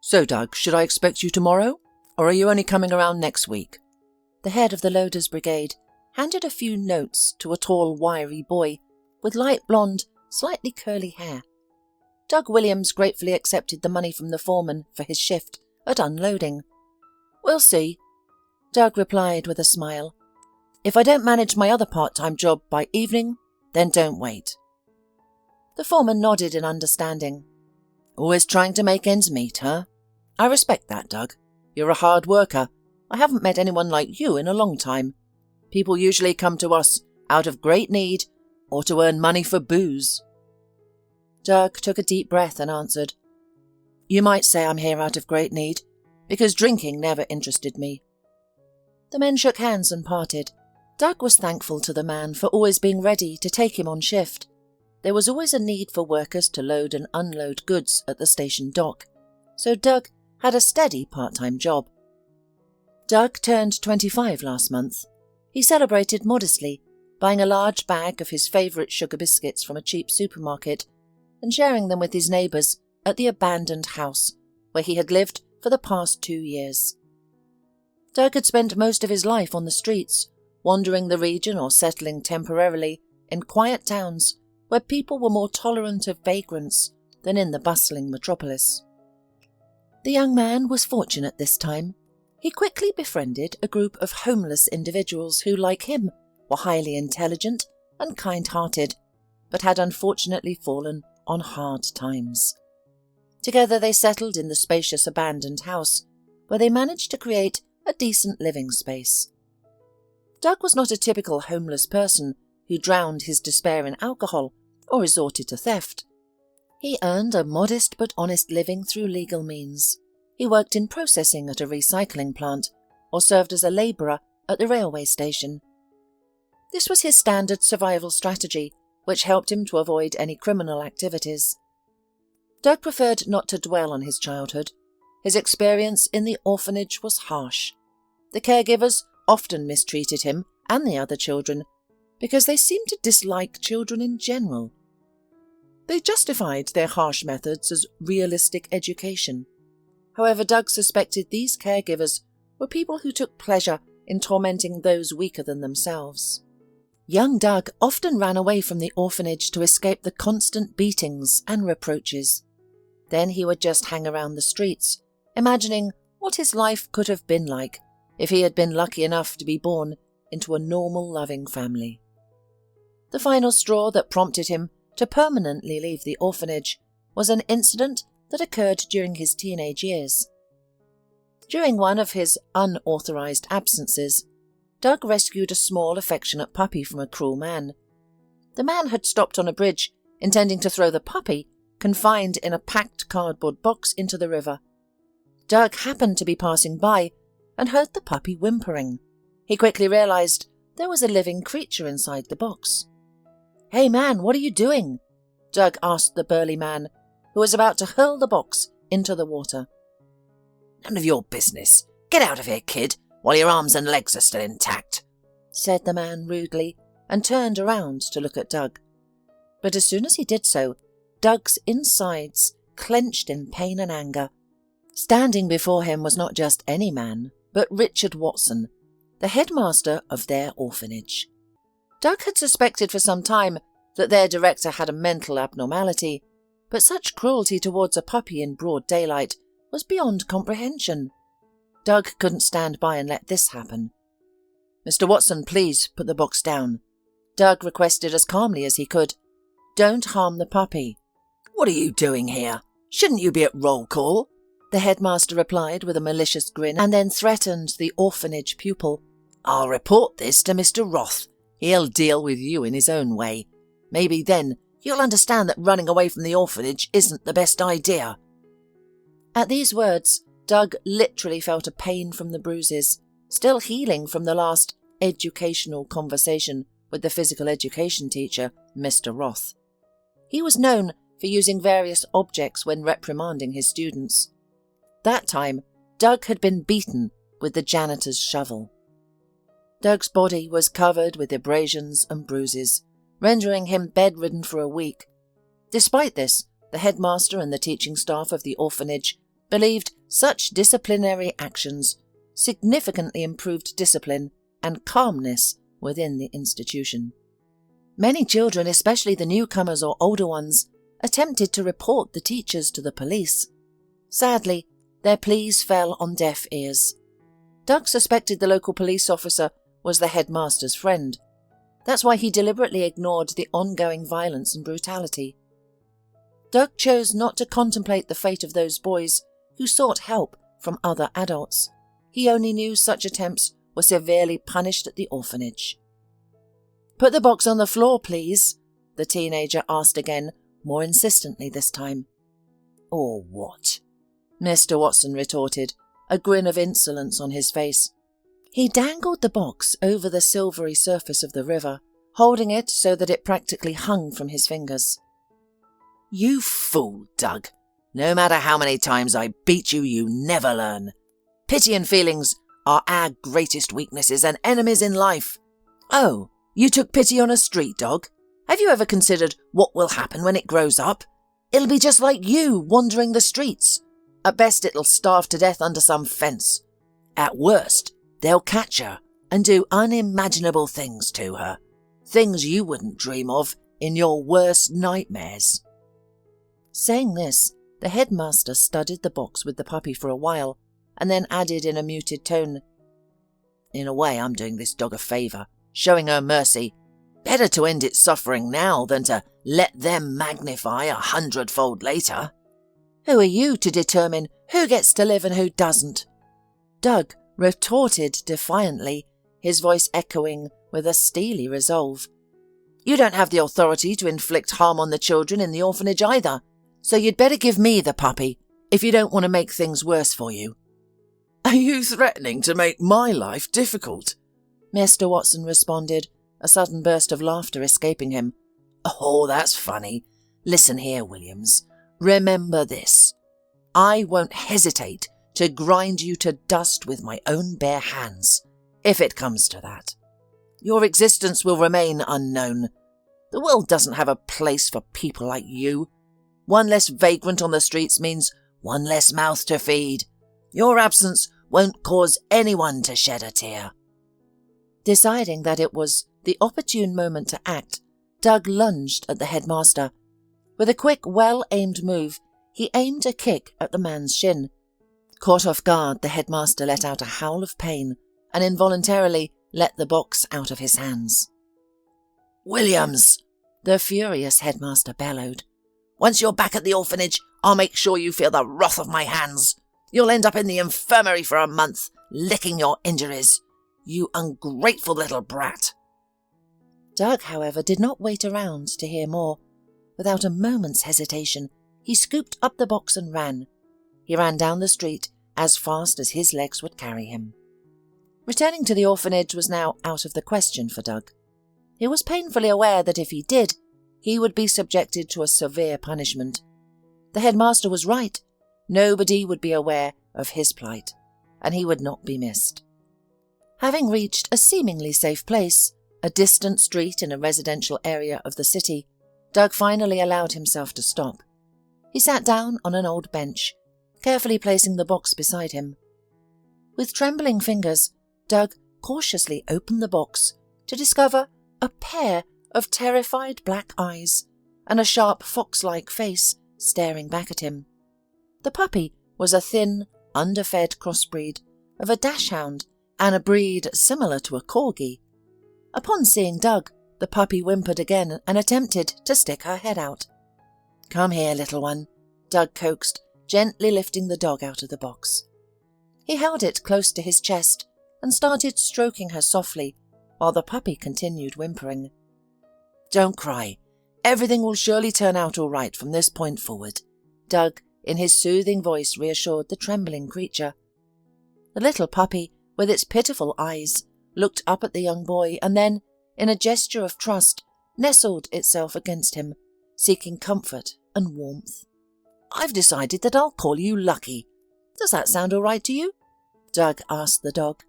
"So, Doug, should I expect you tomorrow? Or are you only coming around next week?" The head of the loaders' brigade handed a few notes to a tall, wiry boy with light-blond, slightly curly hair. Doug Williams gratefully accepted the money from the foreman for his shift at unloading. "We'll see," Doug replied with a smile. "If I don't manage my other part-time job by evening, then don't wait." The foreman nodded in understanding. "Always trying to make ends meet, huh? I respect that, Doug. You're a hard worker. I haven't met anyone like you in a long time. People usually come to us out of great need or to earn money for booze." Doug took a deep breath and answered, "You might say I'm here out of great need, because drinking never interested me." The men shook hands and parted. Doug was thankful to the man for always being ready to take him on shift. There was always a need for workers to load and unload goods at the station dock, so Doug had a steady part-time job. Doug turned 25 last month. He celebrated modestly, buying a large bag of his favourite sugar biscuits from a cheap supermarket and sharing them with his neighbours at the abandoned house where he had lived for the past 2 years. Doug had spent most of his life on the streets, wandering the region or settling temporarily in quiet towns where people were more tolerant of vagrants than in the bustling metropolis. The young man was fortunate this time. He quickly befriended a group of homeless individuals who, like him, were highly intelligent and kind-hearted, but had unfortunately fallen on hard times. Together they settled in the spacious abandoned house, where they managed to create a decent living space. Doug was not a typical homeless person who drowned his despair in alcohol or resorted to theft. He earned a modest but honest living through legal means. He worked in processing at a recycling plant or served as a labourer at the railway station. This was his standard survival strategy, which helped him to avoid any criminal activities. Doug preferred not to dwell on his childhood. His experience in the orphanage was harsh. The caregivers often mistreated him and the other children because they seemed to dislike children in general. They justified their harsh methods as realistic education. However, Doug suspected these caregivers were people who took pleasure in tormenting those weaker than themselves. Young Doug often ran away from the orphanage to escape the constant beatings and reproaches. Then he would just hang around the streets, imagining what his life could have been like if he had been lucky enough to be born into a normal, loving family. The final straw that prompted him to permanently leave the orphanage was an incident that occurred during his teenage years. During one of his unauthorized absences, Doug rescued a small, affectionate puppy from a cruel man. The man had stopped on a bridge, intending to throw the puppy, confined in a packed cardboard box, into the river. Doug happened to be passing by and heard the puppy whimpering. He quickly realized there was a living creature inside the box. "Hey man, what are you doing?" Doug asked the burly man, who was about to hurl the box into the water. "None of your business. Get out of here, kid, while your arms and legs are still intact," said the man rudely, and turned around to look at Doug. But as soon as he did so, Doug's insides clenched in pain and anger. Standing before him was not just any man, but Richard Watson, the headmaster of their orphanage. Doug had suspected for some time that their director had a mental abnormality, but such cruelty towards a puppy in broad daylight was beyond comprehension. Doug couldn't stand by and let this happen. "Mr. Watson, please put the box down," Doug requested as calmly as he could. "Don't harm the puppy." "What are you doing here? Shouldn't you be at roll call?" the headmaster replied with a malicious grin, and then threatened the orphanage pupil. "I'll report this to Mr. Roth. He'll deal with you in his own way. Maybe then you'll understand that running away from the orphanage isn't the best idea." At these words, Doug literally felt a pain from the bruises, still healing from the last educational conversation with the physical education teacher, Mr. Roth. He was known for using various objects when reprimanding his students. That time, Doug had been beaten with the janitor's shovel. Doug's body was covered with abrasions and bruises, rendering him bedridden for a week. Despite this, the headmaster and the teaching staff of the orphanage believed such disciplinary actions significantly improved discipline and calmness within the institution. Many children, especially the newcomers or older ones, attempted to report the teachers to the police. Sadly, their pleas fell on deaf ears. Doug suspected the local police officer was the headmaster's friend. That's why he deliberately ignored the ongoing violence and brutality. Doug chose not to contemplate the fate of those boys who sought help from other adults. He only knew such attempts were severely punished at the orphanage. "Put the box on the floor, please," the teenager asked again, more insistently this time. "Or what?" Mr. Watson retorted, a grin of insolence on his face. He dangled the box over the silvery surface of the river, holding it so that it practically hung from his fingers. "You fool, Doug. No matter how many times I beat you, you never learn. Pity and feelings are our greatest weaknesses and enemies in life. Oh, you took pity on a street dog? Have you ever considered what will happen when it grows up? It'll be just like you, wandering the streets. At best, it'll starve to death under some fence. At worst, they'll catch her and do unimaginable things to her. Things you wouldn't dream of in your worst nightmares." Saying this, the headmaster studied the box with the puppy for a while, and then added in a muted tone, "In a way, I'm doing this dog a favour, showing her mercy. Better to end its suffering now than to let them magnify 100-fold later." "Who are you to determine who gets to live and who doesn't?" Doug retorted defiantly, his voice echoing with a steely resolve. "You don't have the authority to inflict harm on the children in the orphanage either, so you'd better give me the puppy if you don't want to make things worse for you." "Are you threatening to make my life difficult?" Mr. Watson responded, a sudden burst of laughter escaping him. "Oh, that's funny. Listen here, Williams. Remember this. I won't hesitate to grind you to dust with my own bare hands, if it comes to that. Your existence will remain unknown. The world doesn't have a place for people like you. One less vagrant on the streets means one less mouth to feed. Your absence won't cause anyone to shed a tear." Deciding that it was the opportune moment to act, Doug lunged at the headmaster. With a quick, well-aimed move, he aimed a kick at the man's shin. Caught off guard, the headmaster let out a howl of pain and involuntarily let the box out of his hands. "Williams!" the furious headmaster bellowed. "Once you're back at the orphanage, I'll make sure you feel the wrath of my hands. You'll end up in the infirmary for a month, licking your injuries. You ungrateful little brat." Doug, however, did not wait around to hear more. Without a moment's hesitation, he scooped up the box and ran. He ran down the street as fast as his legs would carry him. Returning to the orphanage was now out of the question for Doug. He was painfully aware that if he did, he would be subjected to a severe punishment. The headmaster was right. Nobody would be aware of his plight, and he would not be missed. Having reached a seemingly safe place, a distant street in a residential area of the city, Doug finally allowed himself to stop. He sat down on an old bench, carefully placing the box beside him. With trembling fingers, Doug cautiously opened the box to discover a pair of terrified black eyes and a sharp fox-like face staring back at him. The puppy was a thin, underfed crossbreed of a dachshund and a breed similar to a corgi. Upon seeing Doug, the puppy whimpered again and attempted to stick her head out. "Come here, little one," Doug coaxed, gently lifting the dog out of the box. He held it close to his chest and started stroking her softly, while the puppy continued whimpering. "Don't cry. Everything will surely turn out all right from this point forward," Doug, in his soothing voice, reassured the trembling creature. The little puppy, with its pitiful eyes, looked up at the young boy and then, in a gesture of trust, nestled itself against him, seeking comfort and warmth. "I've decided that I'll call you Lucky. Does that sound all right to you?" Doug asked the dog.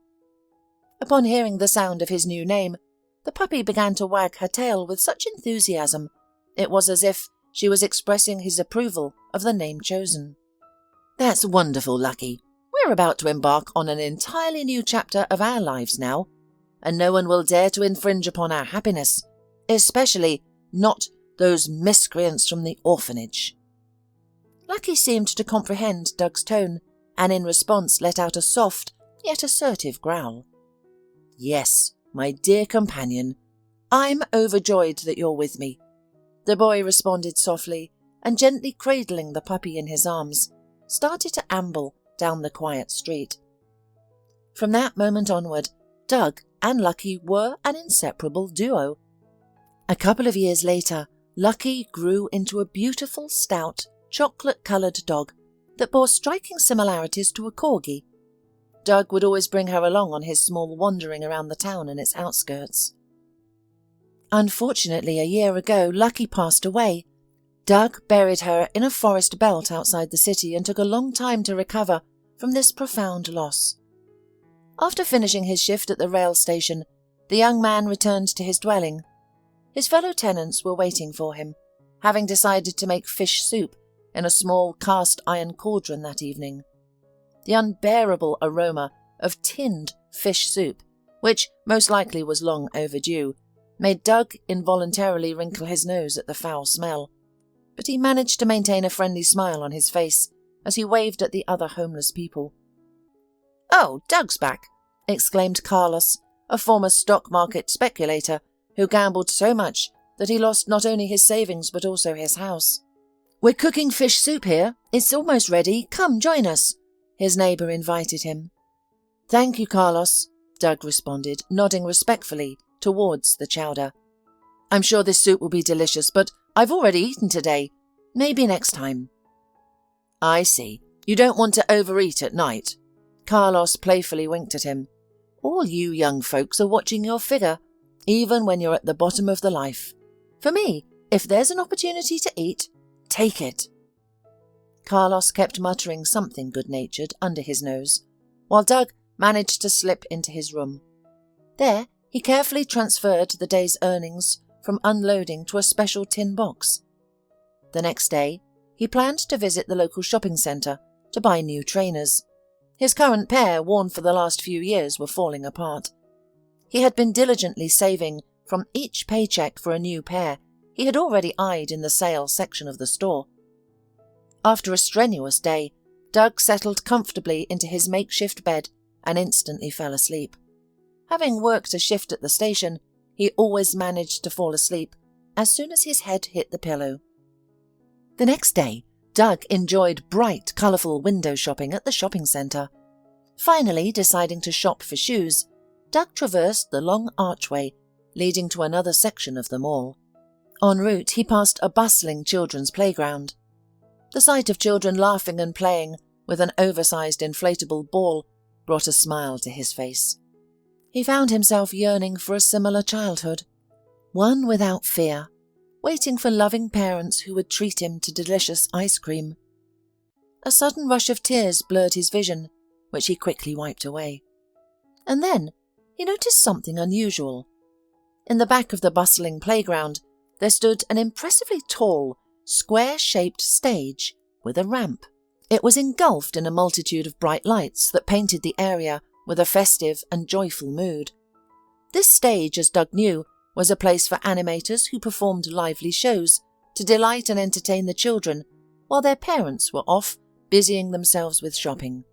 Upon hearing the sound of his new name, the puppy began to wag her tail with such enthusiasm. It was as if she was expressing his approval of the name chosen. That's wonderful, Lucky. We're about to embark on an entirely new chapter of our lives now, and no one will dare to infringe upon our happiness, especially not those miscreants from the orphanage." Lucky seemed to comprehend Doug's tone, and in response let out a soft, yet assertive growl. "Yes, my dear companion, I'm overjoyed that you're with me," the boy responded softly, and gently cradling the puppy in his arms, started to amble down the quiet street. From that moment onward, Doug and Lucky were an inseparable duo. A couple of years later, Lucky grew into a beautiful, stout, chocolate-coloured dog that bore striking similarities to a corgi. Doug would always bring her along on his small wandering around the town and its outskirts. Unfortunately, a year ago, Lucky passed away. Doug buried her in a forest belt outside the city and took a long time to recover from this profound loss. After finishing his shift at the rail station, the young man returned to his dwelling. His fellow tenants were waiting for him, having decided to make fish soup in a small cast-iron cauldron that evening. The unbearable aroma of tinned fish soup, which most likely was long overdue, made Doug involuntarily wrinkle his nose at the foul smell, but he managed to maintain a friendly smile on his face as he waved at the other homeless people. "Oh, Doug's back," exclaimed Carlos, a former stock market speculator who gambled so much that he lost not only his savings but also his house. "We're cooking fish soup here. It's almost ready. Come, join us," his neighbour invited him. "Thank you, Carlos," Doug responded, nodding respectfully towards the chowder. "I'm sure this soup will be delicious, but I've already eaten today. Maybe next time." "I see. You don't want to overeat at night." Carlos playfully winked at him. "All you young folks are watching your figure, even when you're at the bottom of the life. For me, if there's an opportunity to eat, take it." Carlos kept muttering something good-natured under his nose, while Doug managed to slip into his room. There, he carefully transferred the day's earnings from unloading to a special tin box. The next day, he planned to visit the local shopping centre to buy new trainers. His current pair, worn for the last few years, were falling apart. He had been diligently saving from each paycheck for a new pair he had already eyed in the sale section of the store. After a strenuous day, Doug settled comfortably into his makeshift bed and instantly fell asleep. Having worked a shift at the station, he always managed to fall asleep as soon as his head hit the pillow. The next day, Doug enjoyed bright, colourful window shopping at the shopping centre. Finally, deciding to shop for shoes, Doug traversed the long archway leading to another section of the mall. En route, he passed a bustling children's playground. The sight of children laughing and playing with an oversized inflatable ball brought a smile to his face. He found himself yearning for a similar childhood, one without fear, waiting for loving parents who would treat him to delicious ice cream. A sudden rush of tears blurred his vision, which he quickly wiped away. And then he noticed something unusual. In the back of the bustling playground, there stood an impressively tall, square-shaped stage with a ramp. It was engulfed in a multitude of bright lights that painted the area with a festive and joyful mood. This stage, as Doug knew, was a place for animators who performed lively shows to delight and entertain the children while their parents were off busying themselves with shopping.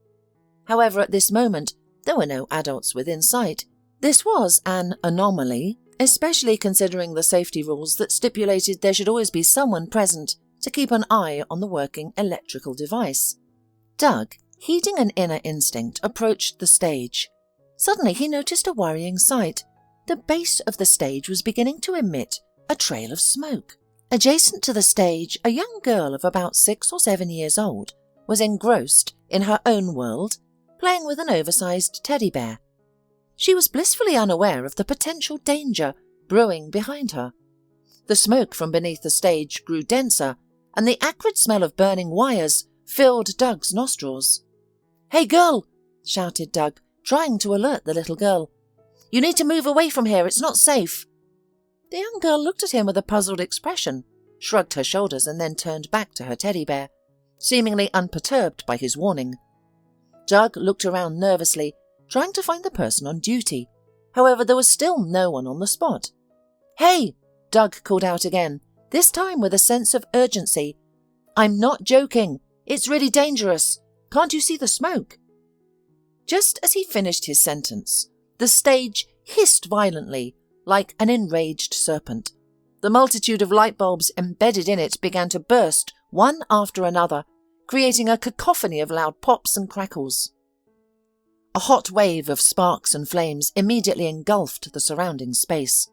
However, at this moment, there were no adults within sight. This was an anomaly, especially considering the safety rules that stipulated there should always be someone present to keep an eye on the working electrical device. Doug, heeding an inner instinct, approached the stage. Suddenly he noticed a worrying sight. The base of the stage was beginning to emit a trail of smoke. Adjacent to the stage, a young girl of about 6 or 7 years old was engrossed in her own world, playing with an oversized teddy bear. She was blissfully unaware of the potential danger brewing behind her. The smoke from beneath the stage grew denser, and the acrid smell of burning wires filled Doug's nostrils. "Hey, girl!" shouted Doug, trying to alert the little girl. "You need to move away from here, it's not safe." The young girl looked at him with a puzzled expression, shrugged her shoulders and then turned back to her teddy bear. seemingly unperturbed by his warning. Doug looked around nervously, trying to find the person on duty. However, there was still no one on the spot. "Hey!" Doug called out again, this time with a sense of urgency. "I'm not joking. It's really dangerous. Can't you see the smoke?" Just as he finished his sentence, the stage hissed violently, like an enraged serpent. The multitude of light bulbs embedded in it began to burst, one after another, creating a cacophony of loud pops and crackles. A hot wave of sparks and flames immediately engulfed the surrounding space.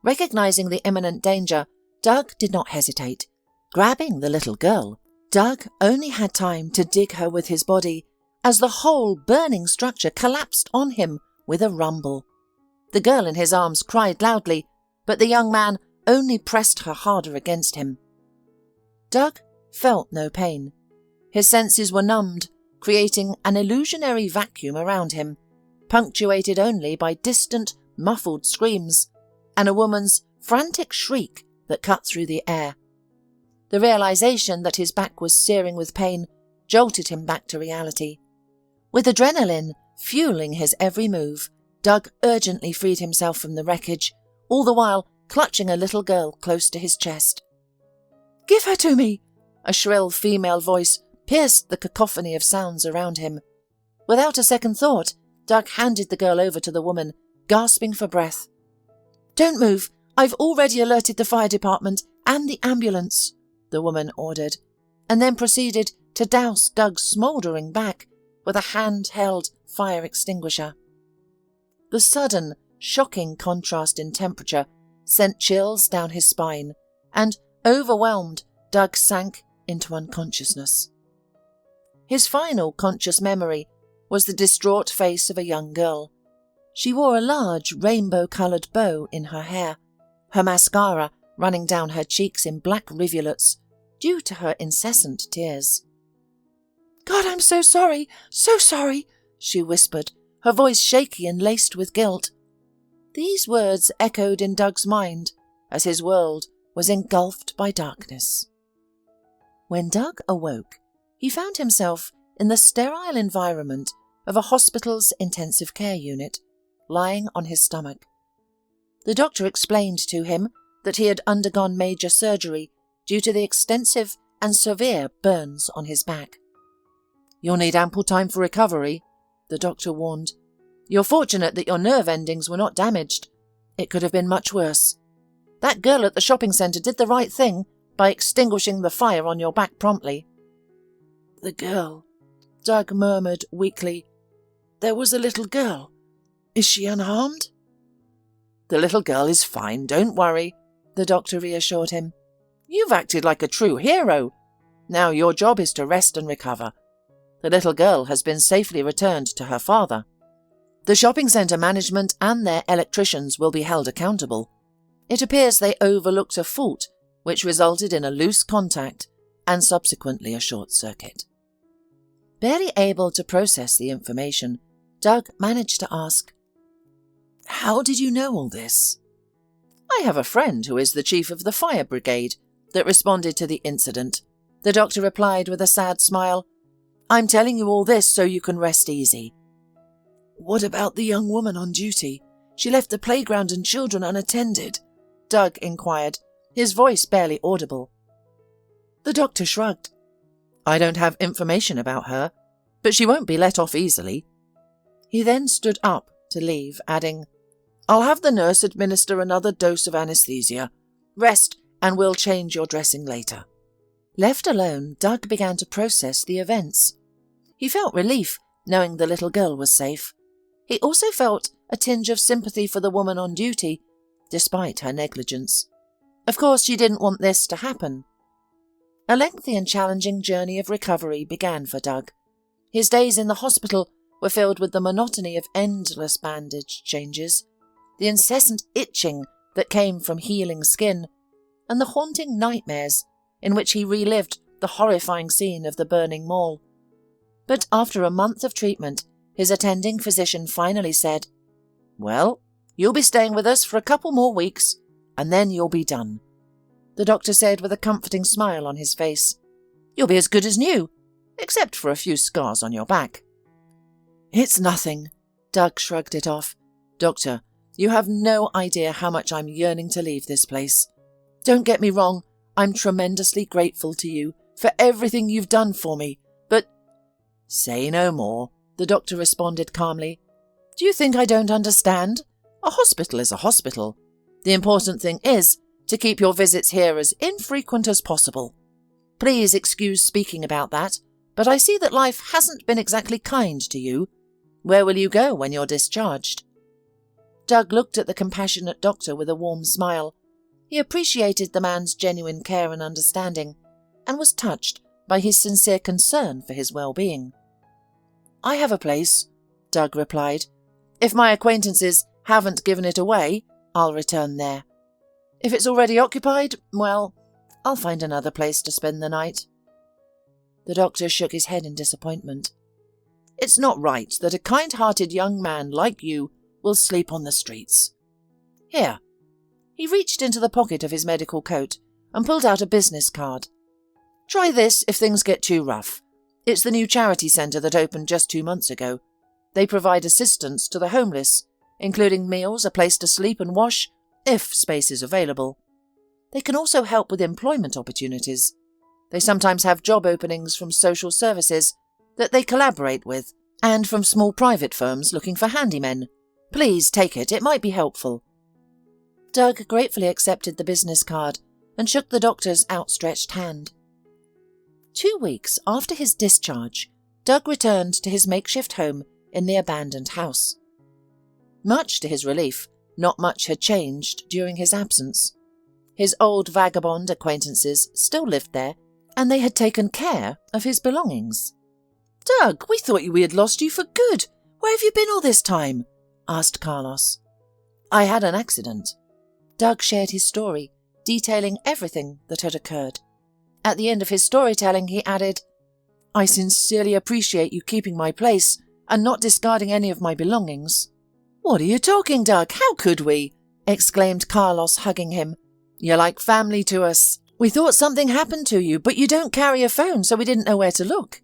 Recognizing the imminent danger, Doug did not hesitate. Grabbing the little girl, Doug only had time to dig her with his body as the whole burning structure collapsed on him with a rumble. The girl in his arms cried loudly, but the young man only pressed her harder against him. Doug felt no pain. His senses were numbed, creating an illusionary vacuum around him, punctuated only by distant, muffled screams and a woman's frantic shriek that cut through the air. The realization that his back was searing with pain jolted him back to reality. With adrenaline fueling his every move, Doug urgently freed himself from the wreckage, all the while clutching a little girl close to his chest. "Give her to me!" A shrill female voice pierced the cacophony of sounds around him. Without a second thought, Doug handed the girl over to the woman, gasping for breath. "Don't move. I've already alerted the fire department and the ambulance," the woman ordered, and then proceeded to douse Doug's smouldering back with a handheld fire extinguisher. The sudden, shocking contrast in temperature sent chills down his spine, and, overwhelmed, Doug sank into unconsciousness. His final conscious memory was the distraught face of a young girl. She wore a large rainbow-coloured bow in her hair, her mascara running down her cheeks in black rivulets due to her incessant tears. "God, I'm so sorry, she whispered, her voice shaky and laced with guilt. These words echoed in Doug's mind as his world was engulfed by darkness. When Doug awoke, he found himself in the sterile environment of a hospital's intensive care unit, lying on his stomach. The doctor explained to him that he had undergone major surgery due to the extensive and severe burns on his back. "You'll need ample time for recovery," the doctor warned. "You're fortunate that your nerve endings were not damaged. It could have been much worse. That girl at the shopping centre did the right thing by extinguishing the fire on your back promptly." "The girl," Doug murmured weakly. "There was a little girl. Is she unharmed?" "The little girl is fine, don't worry," the doctor reassured him. "You've acted like a true hero. Now your job is to rest and recover. The little girl has been safely returned to her father. The shopping centre management and their electricians will be held accountable. It appears they overlooked a fault which resulted in a loose contact and subsequently a short circuit." Barely able to process the information, Doug managed to ask, "How did you know all this?" "I have a friend who is the chief of the fire brigade that responded to the incident," the doctor replied with a sad smile. "I'm telling you all this so you can rest easy." "What about the young woman on duty? She left the playground and children unattended," Doug inquired, his voice barely audible. The doctor shrugged. "I don't have information about her, but she won't be let off easily." He then stood up to leave, adding, "I'll have the nurse administer another dose of anesthesia. Rest, and we'll change your dressing later." Left alone, Doug began to process the events. He felt relief knowing the little girl was safe. He also felt a tinge of sympathy for the woman on duty, despite her negligence. Of course, she didn't want this to happen. A lengthy and challenging journey of recovery began for Doug. His days in the hospital were filled with the monotony of endless bandage changes, the incessant itching that came from healing skin, and the haunting nightmares in which he relived the horrifying scene of the burning mall. But after a month of treatment, his attending physician finally said, "Well, you'll be staying with us for a couple more weeks, and then you'll be done," the doctor said with a comforting smile on his face. You'll be as good as new, except for a few scars on your back." "It's nothing." Doug shrugged it off. "Doctor, you have no idea how much I'm yearning to leave this place. Don't get me wrong, I'm tremendously grateful to you for everything you've done for me, but—" "Say no more," the doctor responded calmly. "Do you think I don't understand? A hospital is a hospital. The important thing is to keep your visits here as infrequent as possible. Please excuse speaking about that, but I see that life hasn't been exactly kind to you. Where will you go when you're discharged?" Doug looked at the compassionate doctor with a warm smile. He appreciated the man's genuine care and understanding, and was touched by his sincere concern for his well-being. "I have a place," Doug replied. "If my acquaintances haven't given it away, I'll return there. If it's already occupied, well, I'll find another place to spend the night." The doctor shook his head in disappointment. "It's not right that a kind-hearted young man like you will sleep on the streets. Here." He reached into the pocket of his medical coat and pulled out a business card. "Try this if things get too rough. It's the new charity centre that opened just 2 months ago. They provide assistance to the homeless, including meals, a place to sleep and wash, if space is available. They can also help with employment opportunities. They sometimes have job openings from social services that they collaborate with, and from small private firms looking for handymen. Please take it might be helpful." Doug gratefully accepted the business card and shook the doctor's outstretched hand. 2 weeks after his discharge, Doug returned to his makeshift home in the abandoned house. Much to his relief, not much had changed during his absence. His old vagabond acquaintances still lived there, and they had taken care of his belongings. "Doug, we thought we had lost you for good. Where have you been all this time?" asked Carlos. "I had an accident." Doug shared his story, detailing everything that had occurred. At the end of his storytelling, he added, "I sincerely appreciate you keeping my place and not discarding any of my belongings." "What are you talking, Doug? How could we?" exclaimed Carlos, hugging him. "You're like family to us. We thought something happened to you, but you don't carry a phone, so we didn't know where to look."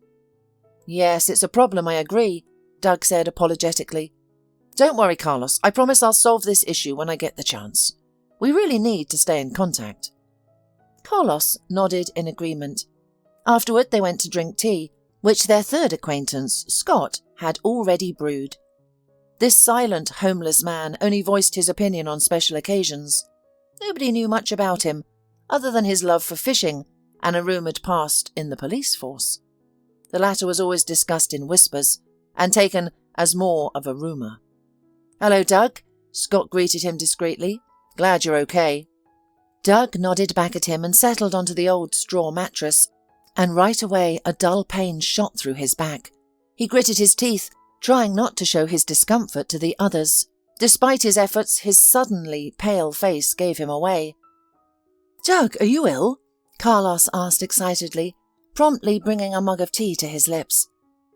"Yes, it's a problem, I agree," Doug said apologetically. "Don't worry, Carlos. I promise I'll solve this issue when I get the chance. We really need to stay in contact." Carlos nodded in agreement. Afterward, they went to drink tea, which their third acquaintance, Scott, had already brewed. This silent, homeless man only voiced his opinion on special occasions. Nobody knew much about him, other than his love for fishing and a rumoured past in the police force. The latter was always discussed in whispers and taken as more of a rumour. "Hello, Doug," Scott greeted him discreetly. "Glad you're okay." Doug nodded back at him and settled onto the old straw mattress, and right away a dull pain shot through his back. He gritted his teeth, trying not to show his discomfort to the others. Despite his efforts, his suddenly pale face gave him away. "Doug, are you ill?" Carlos asked excitedly, promptly bringing a mug of tea to his lips.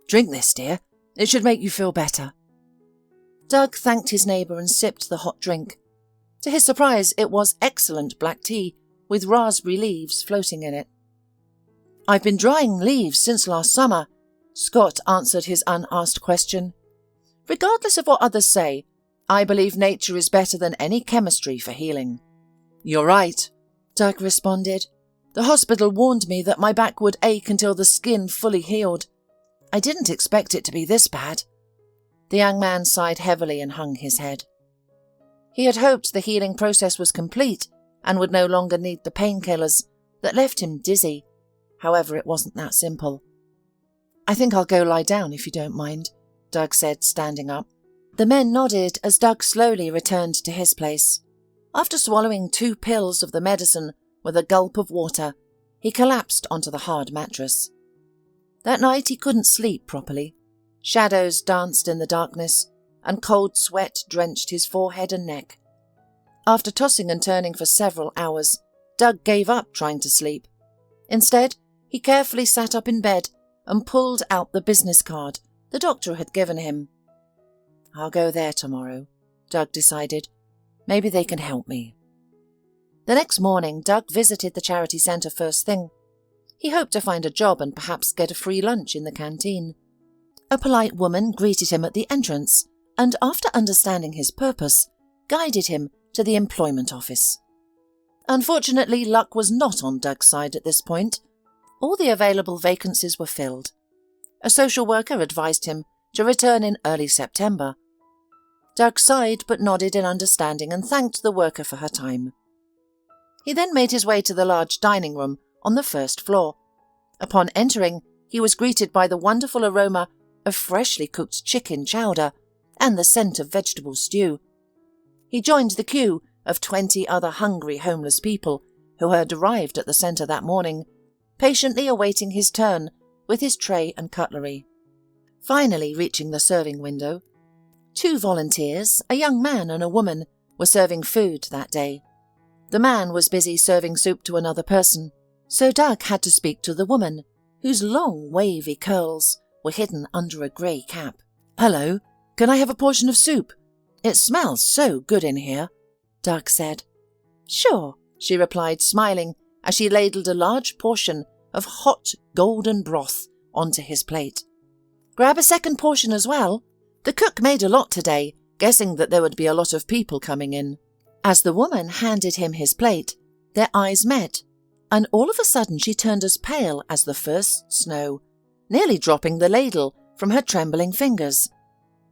"Drink this, dear. It should make you feel better." Doug thanked his neighbour and sipped the hot drink. To his surprise, it was excellent black tea, with raspberry leaves floating in it. "I've been drying leaves since last summer," Scott answered his unasked question. "Regardless of what others say, I believe nature is better than any chemistry for healing." "You're right," Doug responded. "The hospital warned me that my back would ache until the skin fully healed. I didn't expect it to be this bad." The young man sighed heavily and hung his head. He had hoped the healing process was complete and would no longer need the painkillers that left him dizzy. However, it wasn't that simple. "I think I'll go lie down if you don't mind," Doug said, standing up. The men nodded as Doug slowly returned to his place. After swallowing 2 pills of the medicine with a gulp of water, he collapsed onto the hard mattress. That night he couldn't sleep properly. Shadows danced in the darkness, and cold sweat drenched his forehead and neck. After tossing and turning for several hours, Doug gave up trying to sleep. Instead, he carefully sat up in bed and pulled out the business card the doctor had given him. "I'll go there tomorrow," Doug decided. "Maybe they can help me." The next morning, Doug visited the charity centre first thing. He hoped to find a job and perhaps get a free lunch in the canteen. A polite woman greeted him at the entrance and, after understanding his purpose, guided him to the employment office. Unfortunately, luck was not on Doug's side at this point. All the available vacancies were filled. A social worker advised him to return in early September. Doug sighed but nodded in understanding and thanked the worker for her time. He then made his way to the large dining room on the first floor. Upon entering, he was greeted by the wonderful aroma of freshly cooked chicken chowder and the scent of vegetable stew. He joined the queue of 20 other hungry homeless people who had arrived at the centre that morning, patiently awaiting his turn with his tray and cutlery. Finally reaching the serving window, 2 volunteers, a young man and a woman, were serving food that day. The man was busy serving soup to another person, so Doug had to speak to the woman, whose long wavy curls were hidden under a grey cap. "Hello, can I have a portion of soup? It smells so good in here," Doug said. "Sure," she replied, smiling as she ladled a large portion of hot golden broth onto his plate. "Grab a second portion as well. The cook made a lot today, guessing that there would be a lot of people coming in." As the woman handed him his plate, their eyes met, and all of a sudden she turned as pale as the first snow, nearly dropping the ladle from her trembling fingers.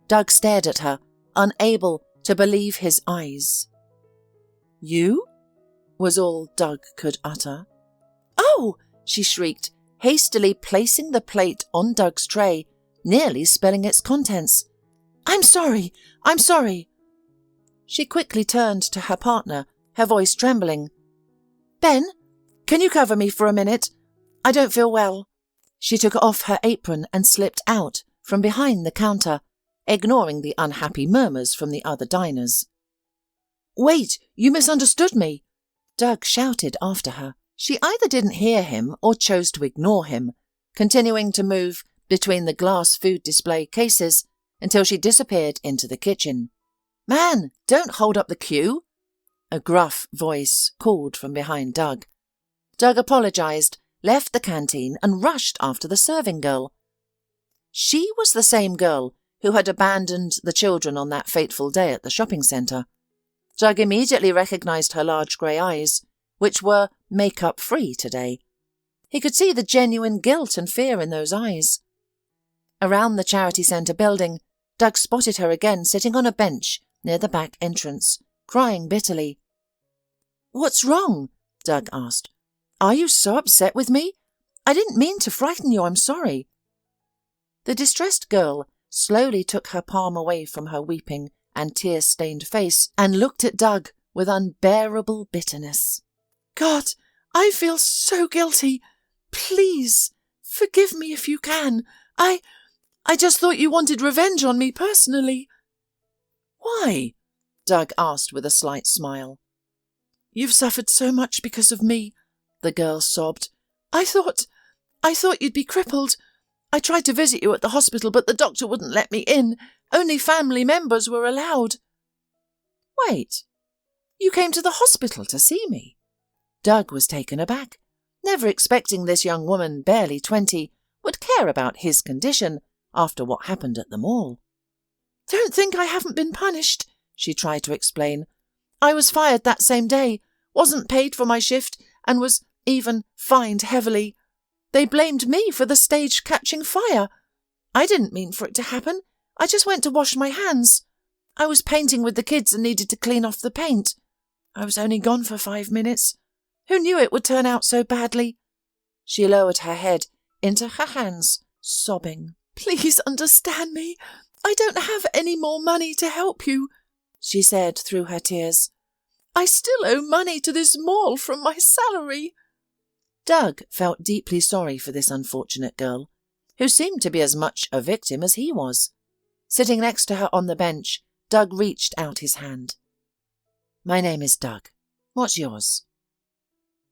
Doug stared at her, unable to believe his eyes. "You?" was all Doug could utter. "Oh!" she shrieked, hastily placing the plate on Doug's tray, nearly spilling its contents. I'm sorry. She quickly turned to her partner, her voice trembling. "Ben, can you cover me for a minute? I don't feel well." She took off her apron and slipped out from behind the counter, ignoring the unhappy murmurs from the other diners. "Wait, you misunderstood me," Doug shouted after her. She either didn't hear him or chose to ignore him, continuing to move between the glass food display cases until she disappeared into the kitchen. "Man, don't hold up the queue," a gruff voice called from behind Doug. Doug apologized, left the canteen and rushed after the serving girl. She was the same girl who had abandoned the children on that fateful day at the shopping centre. Doug immediately recognized her large grey eyes, which were makeup-free today. He could see the genuine guilt and fear in those eyes. Around the charity centre building, Doug spotted her again sitting on a bench near the back entrance, crying bitterly. "What's wrong?" Doug asked. "Are you so upset with me? I didn't mean to frighten you, I'm sorry." The distressed girl slowly took her palm away from her weeping and tear-stained face and looked at Doug with unbearable bitterness. "God, I feel so guilty. Please, forgive me if you can. I just thought you wanted revenge on me personally." "Why?" Doug asked with a slight smile. "You've suffered so much because of me," the girl sobbed. I thought you'd be crippled. I tried to visit you at the hospital, but the doctor wouldn't let me in. Only family members were allowed." "Wait, you came to the hospital to see me?" Doug was taken aback, never expecting this young woman, barely 20, would care about his condition after what happened at the mall. "Don't think I haven't been punished," she tried to explain. "I was fired that same day, wasn't paid for my shift, and was even fined heavily. They blamed me for the stage catching fire. I didn't mean for it to happen. I just went to wash my hands. I was painting with the kids and needed to clean off the paint. I was only gone for 5 minutes. Who knew it would turn out so badly?" She lowered her head into her hands, sobbing. "Please understand me. I don't have any more money to help you," she said through her tears. "I still owe money to this mall from my salary." Doug felt deeply sorry for this unfortunate girl, who seemed to be as much a victim as he was. Sitting next to her on the bench, Doug reached out his hand. "My name is Doug. What's yours?"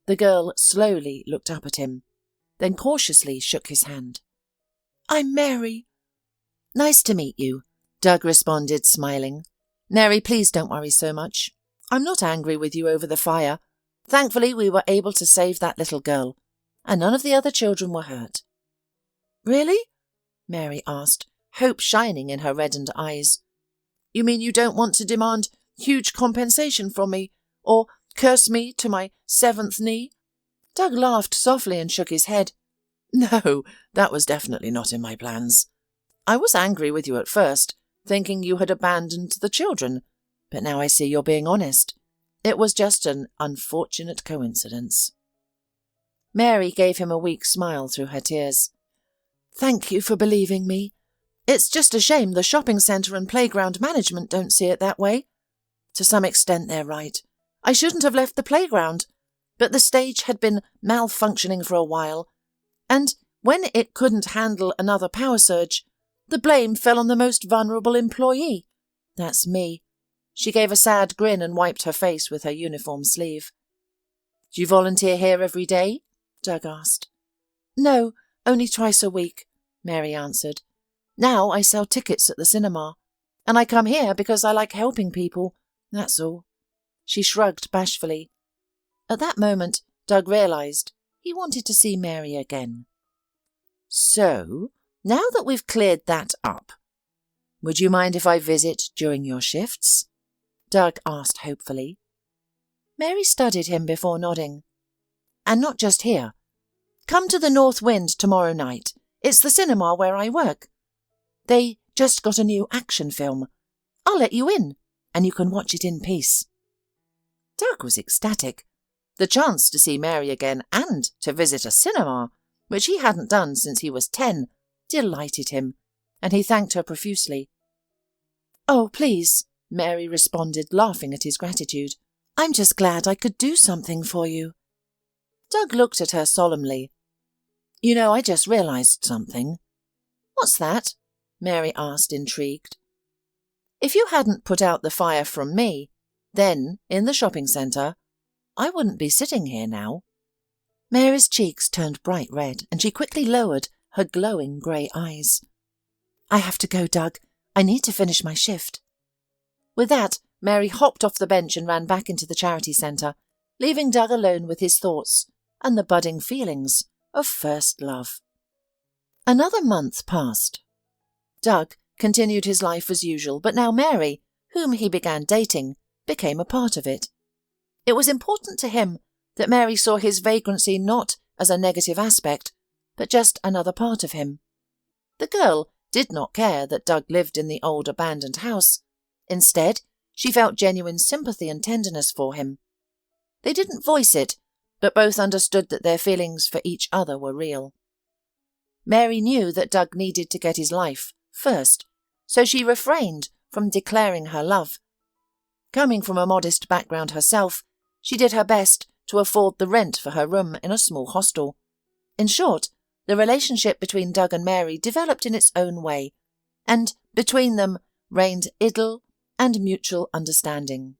The girl slowly looked up at him, then cautiously shook his hand. "I'm Mary." "Nice to meet you," Doug responded, smiling. "Mary, please don't worry so much. I'm not angry with you over the fire. Thankfully, we were able to save that little girl. and none of the other children were hurt. "Really?" Mary asked, hope shining in her reddened eyes. "You mean you don't want to demand huge compensation from me, or curse me to my 7th knee?" Doug laughed softly and shook his head. "No, that was definitely not in my plans. I was angry with you at first, thinking you had abandoned the children, but now I see you're being honest. It was just an unfortunate coincidence." Mary gave him a weak smile through her tears. "Thank you for believing me. It's just a shame the shopping centre and playground management don't see it that way. To some extent they're right. I shouldn't have left the playground, but the stage had been malfunctioning for a while, and when it couldn't handle another power surge, the blame fell on the most vulnerable employee. That's me." She gave a sad grin and wiped her face with her uniform sleeve. "Do you volunteer here every day?" Doug asked. "No, only twice a week," Mary answered. "Now I sell tickets at the cinema, and I come here because I like helping people, that's all." She shrugged bashfully. At that moment, Doug realised he wanted to see Mary again. "So, now that we've cleared that up, would you mind if I visit during your shifts?" Doug asked hopefully. Mary studied him before nodding. "And not just here. Come to the North Wind tomorrow night. It's the cinema where I work. They just got a new action film. I'll let you in, and you can watch it in peace." Doug was ecstatic. The chance to see Mary again and to visit a cinema, which he hadn't done since he was 10, delighted him, and he thanked her profusely. "Oh, please," Mary responded, laughing at his gratitude. "I'm just glad I could do something for you." Doug looked at her solemnly. "You know, I just realised something." "What's that?" Mary asked, intrigued. "If you hadn't put out the fire from me, then, in the shopping centre, I wouldn't be sitting here now." Mary's cheeks turned bright red, and she quickly lowered her glowing grey eyes. "I have to go, Doug. I need to finish my shift." With that, Mary hopped off the bench and ran back into the charity centre, leaving Doug alone with his thoughts and the budding feelings of first love. Another month passed. Doug continued his life as usual, but now Mary, whom he began dating, became a part of it. It was important to him that Mary saw his vagrancy not as a negative aspect, but just another part of him. The girl did not care that Doug lived in the old abandoned house. Instead, she felt genuine sympathy and tenderness for him. They didn't voice it, but both understood that their feelings for each other were real. Mary knew that Doug needed to get his life first, so she refrained from declaring her love. Coming from a modest background herself, she did her best to afford the rent for her room in a small hostel. In short, the relationship between Doug and Mary developed in its own way, and between them reigned idyll and mutual understanding.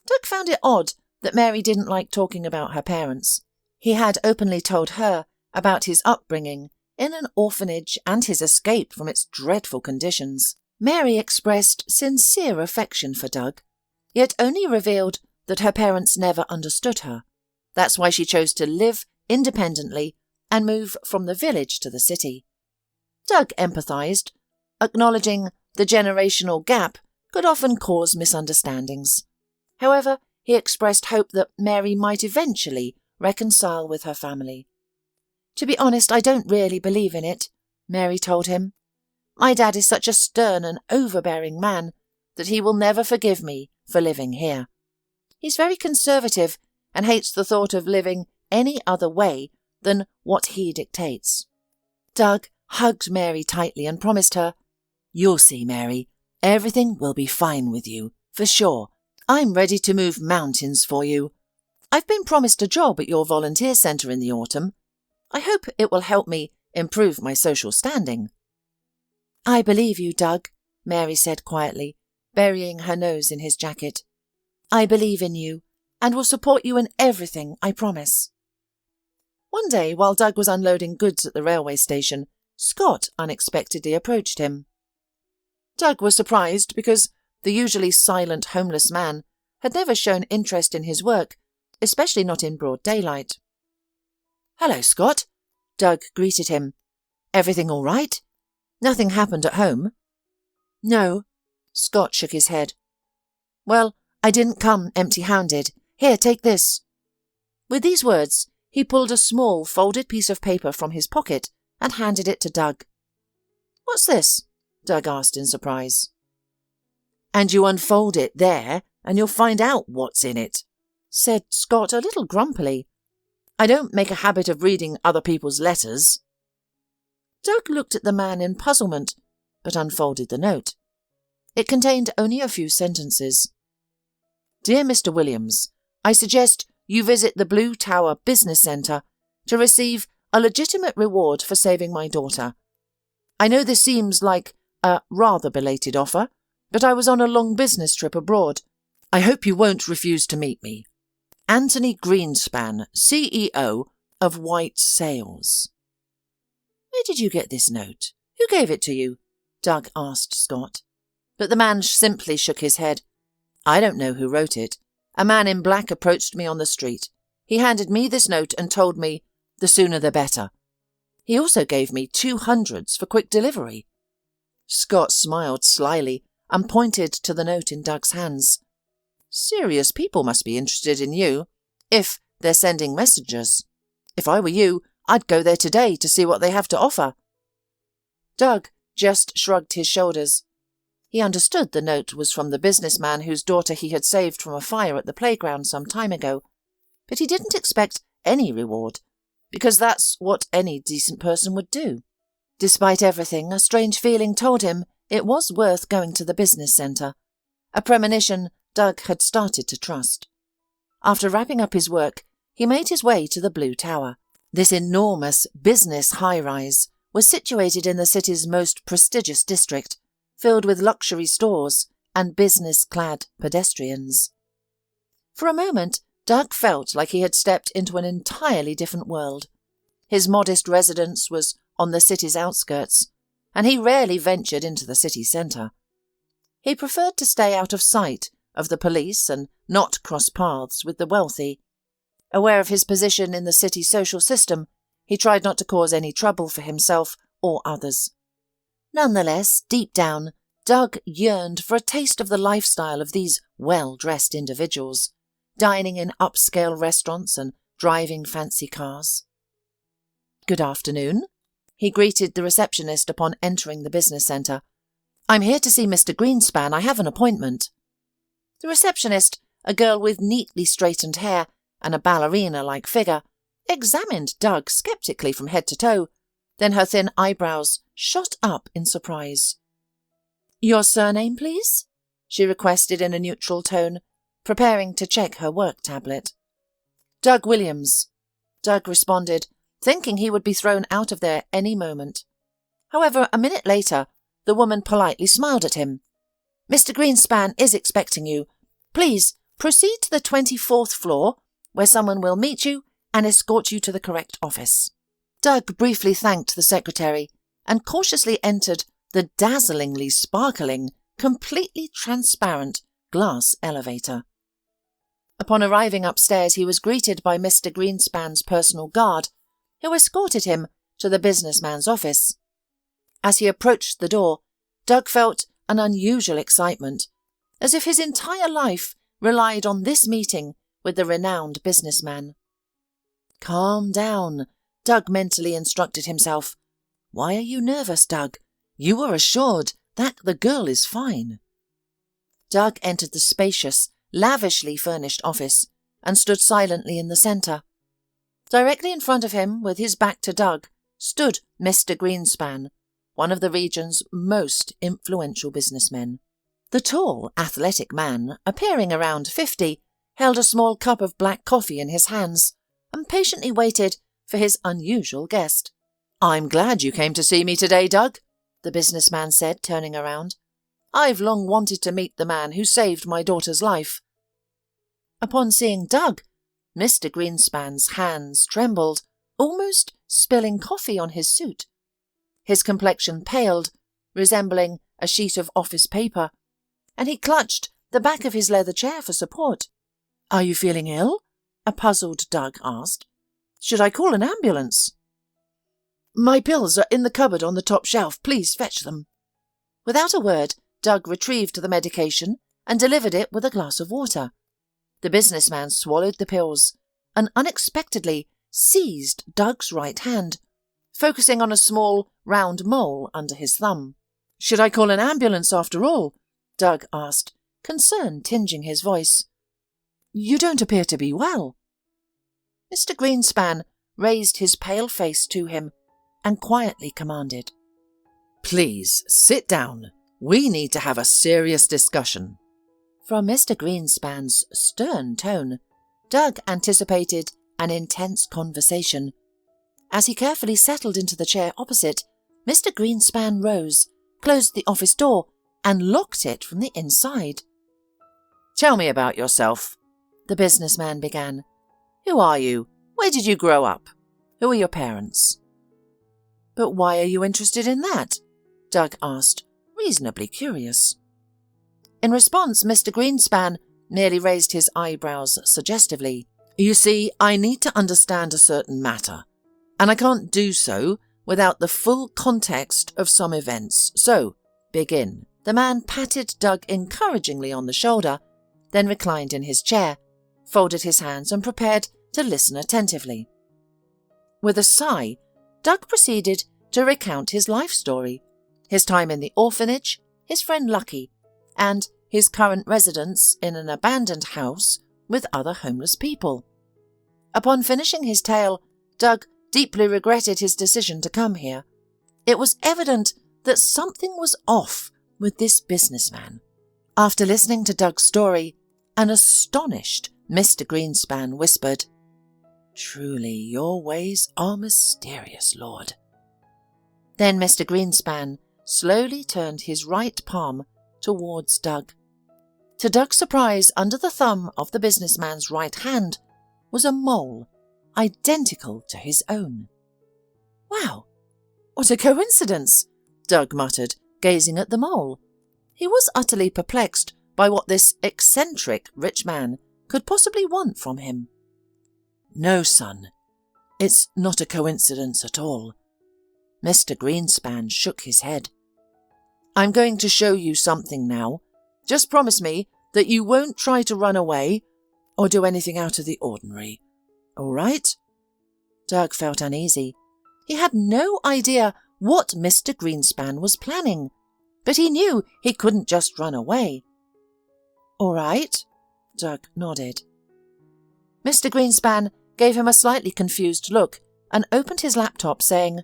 Doug found it odd that Mary didn't like talking about her parents. He had openly told her about his upbringing in an orphanage and his escape from its dreadful conditions. Mary expressed sincere affection for Doug, yet only revealed that her parents never understood her. That's why she chose to live independently and move from the village to the city. Doug empathised, acknowledging the generational gap could often cause misunderstandings. However, he expressed hope that Mary might eventually reconcile with her family. "To be honest, I don't really believe in it," Mary told him. "My dad is such a stern and overbearing man that he will never forgive me for living here. He's very conservative and hates the thought of living any other way than what he dictates." Doug hugged Mary tightly and promised her, "You'll see, Mary. Everything will be fine with you, for sure. I'm ready to move mountains for you. I've been promised a job at your volunteer centre in the autumn. I hope it will help me improve my social standing." "I believe you, Doug," Mary said quietly, burying her nose in his jacket. "I believe in you, and will support you in everything, I promise." One day, while Doug was unloading goods at the railway station, Scott unexpectedly approached him. Doug was surprised because the usually silent homeless man had never shown interest in his work, especially not in broad daylight. "Hello, Scott," Doug greeted him. "Everything all right? Nothing happened at home?" "No," Scott shook his head. "Well, I didn't come empty-handed. Here, take this." With these words, he pulled a small folded piece of paper from his pocket and handed it to Doug. "What's this?" Doug asked in surprise. "And you unfold it there, and you'll find out what's in it," said Scott a little grumpily. "I don't make a habit of reading other people's letters." Doug looked at the man in puzzlement, but unfolded the note. It contained only a few sentences. "Dear Mr. Williams, I suggest you visit the Blue Tower Business Centre to receive a legitimate reward for saving my daughter. I know this seems like a rather belated offer, but I was on a long business trip abroad. I hope you won't refuse to meet me. Anthony Greenspan, CEO of White Sales." "Where did you get this note? Who gave it to you?" Doug asked Scott. But the man simply shook his head. "I don't know who wrote it. A man in black approached me on the street. He handed me this note and told me the sooner the better. He also gave me 200s for quick delivery." Scott smiled slyly and pointed to the note in Doug's hands. "Serious people must be interested in you, if they're sending messengers. If I were you, I'd go there today to see what they have to offer." Doug just shrugged his shoulders. He understood the note was from the businessman whose daughter he had saved from a fire at the playground some time ago, but he didn't expect any reward, because that's what any decent person would do. Despite everything, a strange feeling told him it was worth going to the business centre, a premonition Doug had started to trust. After wrapping up his work, he made his way to the Blue Tower. This enormous business high-rise was situated in the city's most prestigious district, filled with luxury stores and business-clad pedestrians. For a moment, Doug felt like he had stepped into an entirely different world. His modest residence was on the city's outskirts, and he rarely ventured into the city centre. He preferred to stay out of sight of the police and not cross paths with the wealthy. Aware of his position in the city's social system, he tried not to cause any trouble for himself or others. Nonetheless, deep down, Doug yearned for a taste of the lifestyle of these well-dressed individuals, dining in upscale restaurants and driving fancy cars. "Good afternoon," he greeted the receptionist upon entering the business centre. "I'm here to see Mr. Greenspan. I have an appointment." The receptionist, a girl with neatly straightened hair and a ballerina-like figure, examined Doug sceptically from head to toe. Then her thin eyebrows shot up in surprise. "Your surname, please?" she requested in a neutral tone, preparing to check her work tablet. "Doug Williams," Doug responded, thinking he would be thrown out of there any moment. However, a minute later, the woman politely smiled at him. "Mr. Greenspan is expecting you. Please proceed to the 24th floor, where someone will meet you and escort you to the correct office." Doug briefly thanked the secretary and cautiously entered the dazzlingly sparkling, completely transparent glass elevator. Upon arriving upstairs, he was greeted by Mr. Greenspan's personal guard, who escorted him to the businessman's office. As he approached the door, Doug felt an unusual excitement, as if his entire life relied on this meeting with the renowned businessman. "Calm down," Doug mentally instructed himself. "Why are you nervous, Doug? You were assured that the girl is fine." Doug entered the spacious, lavishly furnished office and stood silently in the centre. Directly in front of him, with his back to Doug, stood Mr. Greenspan, one of the region's most influential businessmen. The tall, athletic man, appearing around 50, held a small cup of black coffee in his hands and patiently waited for his unusual guest. "I'm glad you came to see me today, Doug," the businessman said, turning around. "I've long wanted to meet the man who saved my daughter's life." Upon seeing Doug, Mr. Greenspan's hands trembled, almost spilling coffee on his suit. His complexion paled, resembling a sheet of office paper, and he clutched the back of his leather chair for support. "Are you feeling ill?" a puzzled Doug asked. Should I call an ambulance?" "My pills are in the cupboard on the top shelf. Please fetch them." Without a word, Doug retrieved the medication and delivered it with a glass of water. The businessman swallowed the pills and unexpectedly seized Doug's right hand, focusing on a small, round mole under his thumb. "Should I call an ambulance after all?" Doug asked, concern tinging his voice. "You don't appear to be well." Mr. Greenspan raised his pale face to him and quietly commanded, "Please sit down. We need to have a serious discussion." From Mr. Greenspan's stern tone, Doug anticipated an intense conversation. As he carefully settled into the chair opposite, Mr. Greenspan rose, closed the office door, and locked it from the inside. "Tell me about yourself," the businessman began. "Who are you? Where did you grow up? Who are your parents?" "But why are you interested in that?" Doug asked, reasonably curious. In response, Mr. Greenspan merely raised his eyebrows suggestively. "You see, I need to understand a certain matter, and I can't do so without the full context of some events. So, begin." The man patted Doug encouragingly on the shoulder, then reclined in his chair, folded his hands and prepared to listen attentively. With a sigh, Doug proceeded to recount his life story, his time in the orphanage, his friend Lucky, and his current residence in an abandoned house with other homeless people. Upon finishing his tale, Doug deeply regretted his decision to come here. It was evident that something was off with this businessman. After listening to Doug's story, an astonished Mr. Greenspan whispered, "Truly, your ways are mysterious, Lord." Then Mr. Greenspan slowly turned his right palm towards Doug. To Doug's surprise, under the thumb of the businessman's right hand was a mole identical to his own. "Wow, what a coincidence," Doug muttered, gazing at the mole. He was utterly perplexed by what this eccentric rich man could possibly want from him. "No, son, it's not a coincidence at all." Mr. Greenspan shook his head. "I'm going to show you something now. Just promise me that you won't try to run away or do anything out of the ordinary. All right?" Doug felt uneasy. He had no idea what Mr. Greenspan was planning, but he knew he couldn't just run away. "All right," Doug nodded. Mr. Greenspan gave him a slightly confused look and opened his laptop, saying,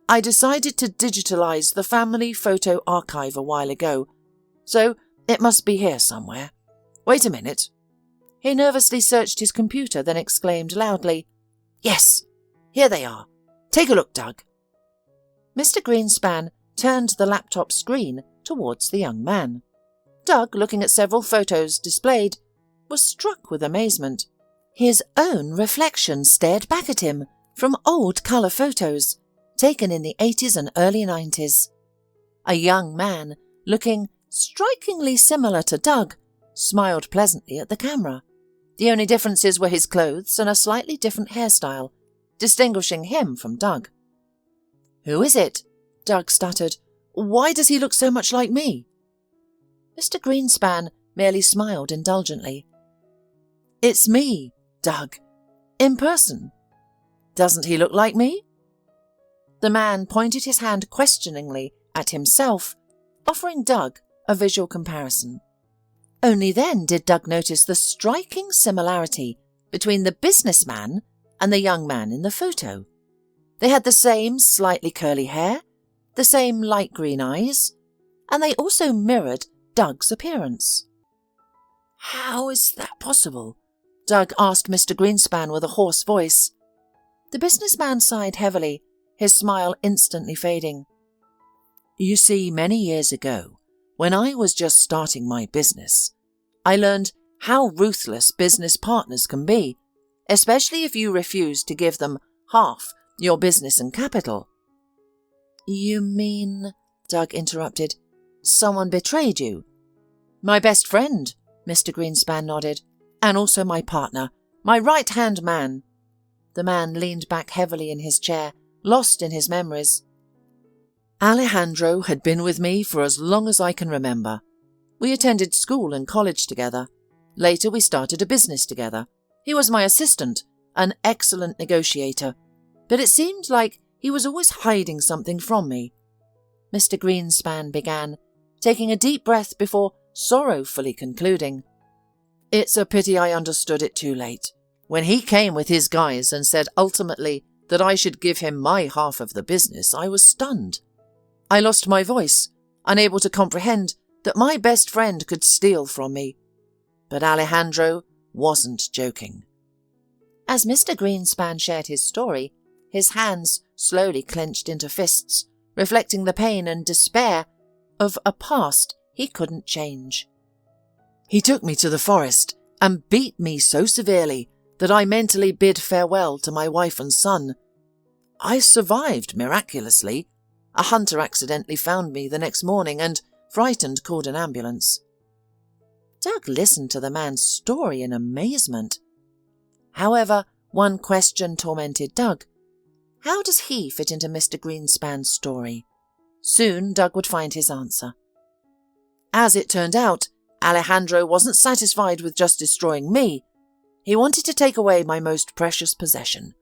"I decided to digitalize the family photo archive a while ago, so it must be here somewhere. Wait a minute." He nervously searched his computer, then exclaimed loudly, "Yes, here they are. Take a look, Doug." Mr. Greenspan turned the laptop screen towards the young man. Doug, looking at several photos displayed, was struck with amazement. His own reflection stared back at him from old colour photos taken in the 80s and early 90s. A young man, looking strikingly similar to Doug, smiled pleasantly at the camera. The only differences were his clothes and a slightly different hairstyle, distinguishing him from Doug. "Who is it?" Doug stuttered. "Why does he look so much like me?" Mr. Greenspan merely smiled indulgently. "It's me, Doug, in person. Doesn't he look like me?" The man pointed his hand questioningly at himself, offering Doug a visual comparison. Only then did Doug notice the striking similarity between the businessman and the young man in the photo. They had the same slightly curly hair, the same light green eyes, and they also mirrored Doug's appearance. "How is that possible?" Doug asked Mr. Greenspan with a hoarse voice. The businessman sighed heavily, his smile instantly fading. "You see, many years ago, when I was just starting my business, I learned how ruthless business partners can be, especially if you refuse to give them half your business and capital." "You mean," Doug interrupted, "someone betrayed you?" "My best friend," Mr. Greenspan nodded, "and also my partner, my right-hand man." The man leaned back heavily in his chair, lost in his memories. Alejandro had been with me for as long as I can remember. We attended school and college together. Later we started a business together. He was my assistant, an excellent negotiator, but it seemed like he was always hiding something from me. Mr. Greenspan began, taking a deep breath before sorrowfully concluding. It's a pity I understood it too late. When he came with his guys and said ultimately that I should give him my half of the business, I was stunned. I lost my voice, unable to comprehend that my best friend could steal from me. But Alejandro wasn't joking. As Mr. Greenspan shared his story, his hands slowly clenched into fists, reflecting the pain and despair of a past he couldn't change. He took me to the forest and beat me so severely that I mentally bid farewell to my wife and son. I survived miraculously. A hunter accidentally found me the next morning and, frightened, called an ambulance. Doug listened to the man's story in amazement. However, one question tormented Doug. How does he fit into Mr. Greenspan's story? Soon Doug would find his answer. As it turned out, Alejandro wasn't satisfied with just destroying me. He wanted to take away my most precious possession,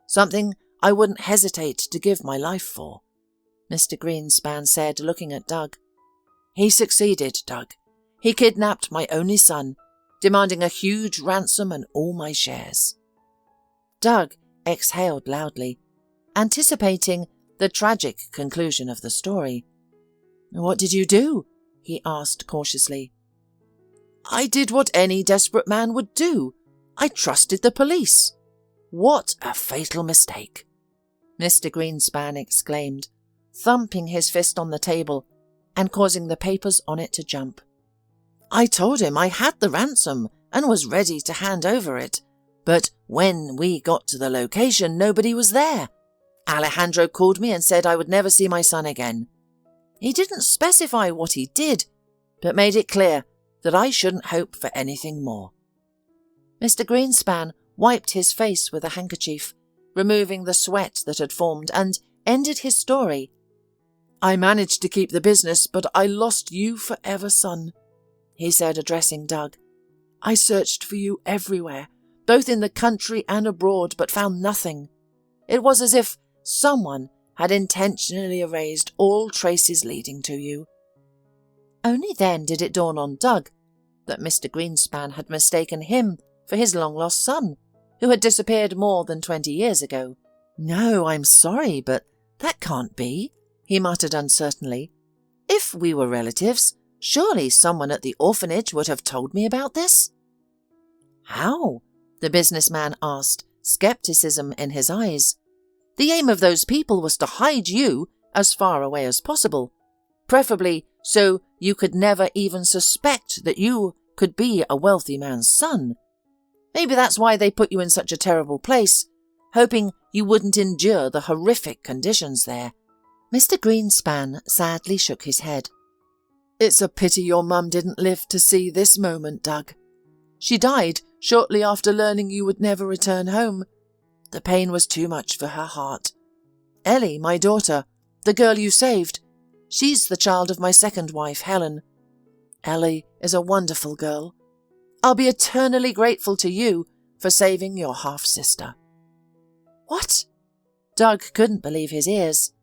something I wouldn't hesitate to give my life for, Mr. Greenspan said, looking at Doug. He succeeded, Doug. He kidnapped my only son, demanding a huge ransom and all my shares. Doug exhaled loudly, anticipating the tragic conclusion of the story. What did you do? He asked cautiously. I did what any desperate man would do. I trusted the police. What a fatal mistake, Mr. Greenspan exclaimed, thumping his fist on the table and causing the papers on it to jump. I told him I had the ransom and was ready to hand over it, but when we got to the location, nobody was there. Alejandro called me and said I would never see my son again. He didn't specify what he did, but made it clear that I shouldn't hope for anything more. Mr. Greenspan wiped his face with a handkerchief, removing the sweat that had formed, and ended his story. I managed to keep the business, but I lost you forever, son, he said, addressing Doug. I searched for you everywhere, both in the country and abroad, but found nothing. It was as if someone had intentionally erased all traces leading to you. Only then did it dawn on Doug that Mr. Greenspan had mistaken him for his long-lost son, who had disappeared more than 20 years ago. No, I'm sorry, but that can't be, he muttered uncertainly. If we were relatives, surely someone at the orphanage would have told me about this. How? The businessman asked, skepticism in his eyes. The aim of those people was to hide you as far away as possible, preferably so you could never even suspect that you could be a wealthy man's son. Maybe that's why they put you in such a terrible place, hoping you wouldn't endure the horrific conditions there. Mr. Greenspan sadly shook his head. It's a pity your mum didn't live to see this moment, Doug. She died shortly after learning you would never return home. The pain was too much for her heart. Ellie, my daughter, the girl you saved, she's the child of my second wife, Helen. Ellie is a wonderful girl. I'll be eternally grateful to you for saving your half-sister. What? Doug couldn't believe his ears.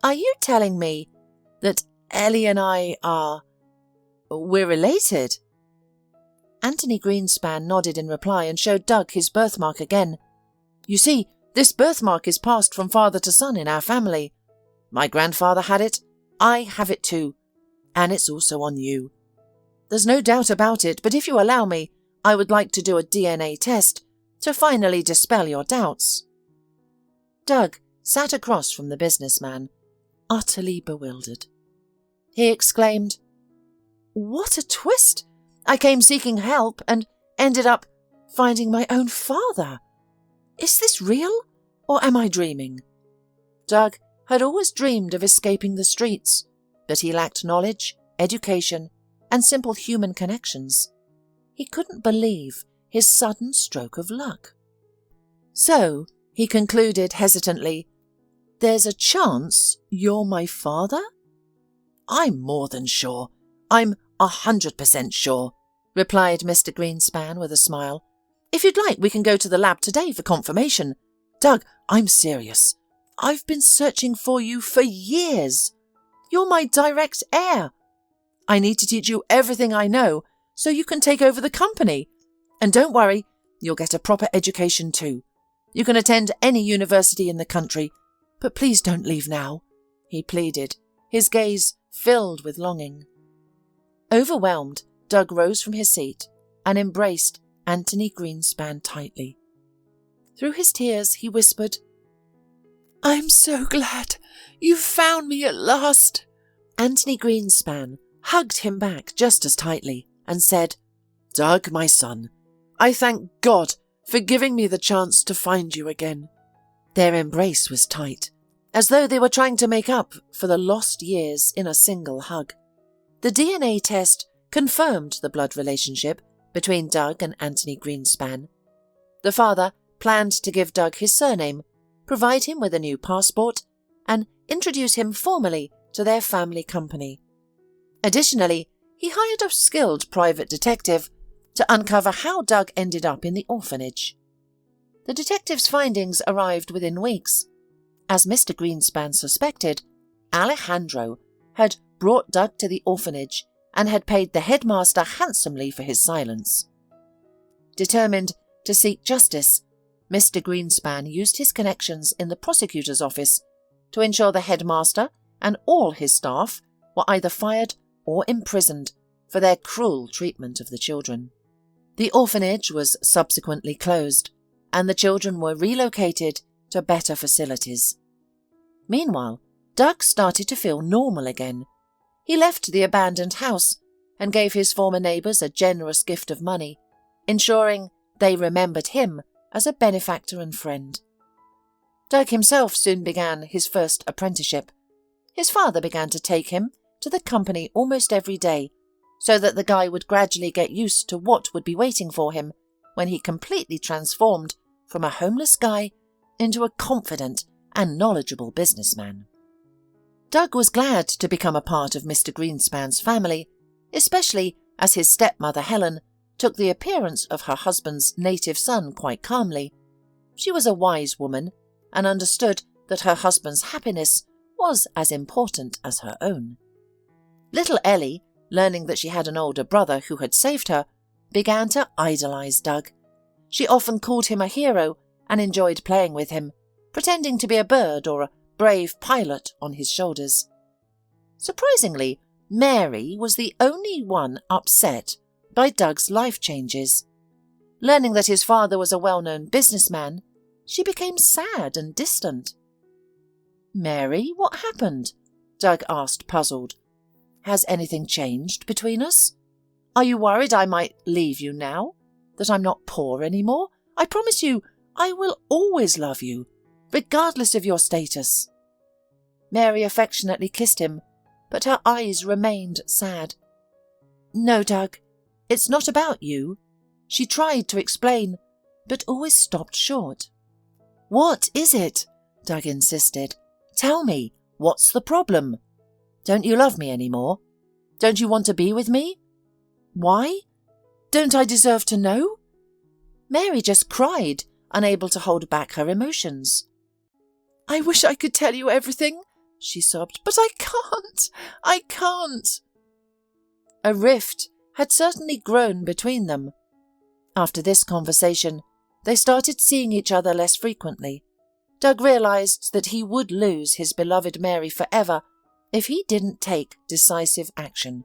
Are you telling me that Ellie and I we're related? Anthony Greenspan nodded in reply and showed Doug his birthmark again. You see, this birthmark is passed from father to son in our family. My grandfather had it, I have it too, and it's also on you. There's no doubt about it, but if you allow me, I would like to do a DNA test to finally dispel your doubts. Doug sat across from the businessman, utterly bewildered. He exclaimed, What a twist! I came seeking help and ended up finding my own father. Is this real, or am I dreaming? Doug had always dreamed of escaping the streets, but he lacked knowledge, education, and simple human connections. He couldn't believe his sudden stroke of luck. So, He concluded hesitantly, "There's a chance you're my father?" "I'm more than sure. I'm 100% sure," replied Mr. Greenspan with a smile. "If you'd like, we can go to the lab today for confirmation. Doug, I'm serious. I've been searching for you for years. You're my direct heir. I need to teach you everything I know so you can take over the company. And don't worry, you'll get a proper education too. You can attend any university in the country, but please don't leave now," he pleaded, his gaze filled with longing. Overwhelmed, Doug rose from his seat and embraced Anthony Greenspan tightly. Through his tears, he whispered, "I'm so glad you found me at last." Anthony Greenspan hugged him back just as tightly and said, "Doug, my son, I thank God for giving me the chance to find you again." Their embrace was tight, as though they were trying to make up for the lost years in a single hug. The DNA test confirmed the blood relationship between Doug and Anthony Greenspan. The father planned to give Doug his surname, provide him with a new passport, and introduce him formally to their family company. Additionally, he hired a skilled private detective to uncover how Doug ended up in the orphanage. The detective's findings arrived within weeks. As Mr. Greenspan suspected, Alejandro had brought Doug to the orphanage and had paid the headmaster handsomely for his silence. Determined to seek justice, Mr. Greenspan used his connections in the prosecutor's office to ensure the headmaster and all his staff were either fired or imprisoned for their cruel treatment of the children. The orphanage was subsequently closed, and the children were relocated to better facilities. Meanwhile, Doug started to feel normal again. He left the abandoned house and gave his former neighbours a generous gift of money, ensuring they remembered him as a benefactor and friend. Doug himself soon began his first apprenticeship. His father began to take him to the company almost every day, so that the guy would gradually get used to what would be waiting for him when he completely transformed from a homeless guy into a confident and knowledgeable businessman. Doug was glad to become a part of Mr. Greenspan's family, especially as his stepmother Helen took the appearance of her husband's native son quite calmly. She was a wise woman and understood that her husband's happiness was as important as her own. Little Ellie, learning that she had an older brother who had saved her, began to idolize Doug. She often called him a hero and enjoyed playing with him, pretending to be a bird or a brave pilot on his shoulders. Surprisingly, Mary was the only one upset by Doug's life changes. Learning that his father was a well-known businessman, she became sad and distant. "Mary, what happened?" Doug asked, puzzled. "Has anything changed between us? Are you worried I might leave you now? That I'm not poor anymore? I promise you, I will always love you, regardless of your status." Mary affectionately kissed him, but her eyes remained sad. "No, Doug, it's not about you." She tried to explain, but always stopped short. "What is it?" Doug insisted. "Tell me, what's the problem? Don't you love me anymore? Don't you want to be with me? Why? Don't I deserve to know?" Mary just cried, unable to hold back her emotions. "I wish I could tell you everything," she sobbed, "but I can't. I can't." A rift had certainly grown between them. After this conversation, they started seeing each other less frequently. Doug realized that he would lose his beloved Mary forever if he didn't take decisive action.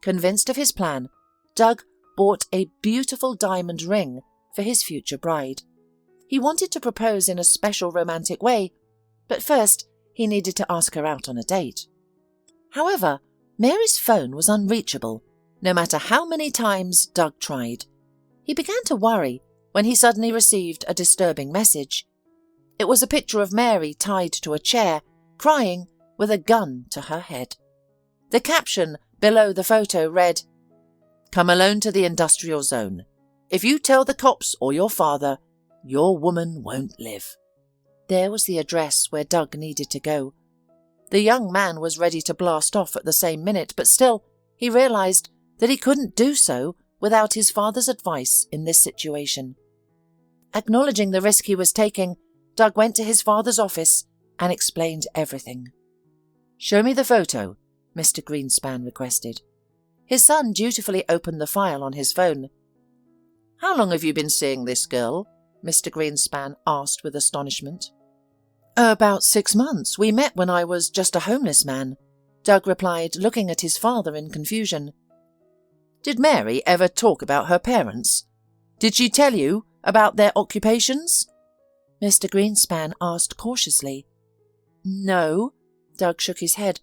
Convinced of his plan, Doug bought a beautiful diamond ring for his future bride. He wanted to propose in a special romantic way, but first he needed to ask her out on a date. However, Mary's phone was unreachable, no matter how many times Doug tried. He began to worry when he suddenly received a disturbing message. It was a picture of Mary tied to a chair, crying, with a gun to her head. The caption below the photo read, "Come alone to the industrial zone. If you tell the cops or your father, Your woman won't live." There was the address where Doug needed to go. The young man was ready to blast off at the same minute, but still, he realized that he couldn't do so without his father's advice in this situation. Acknowledging the risk he was taking, Doug went to his father's office and explained everything. "Show me the photo," Mr. Greenspan requested. His son dutifully opened the file on his phone. "How long have you been seeing this girl?" Mr. Greenspan asked with astonishment. "About 6 months. We met when I was just a homeless man," Doug replied, looking at his father in confusion. "Did Mary ever talk about her parents? Did she tell you about their occupations?" Mr. Greenspan asked cautiously. "No," Doug shook his head,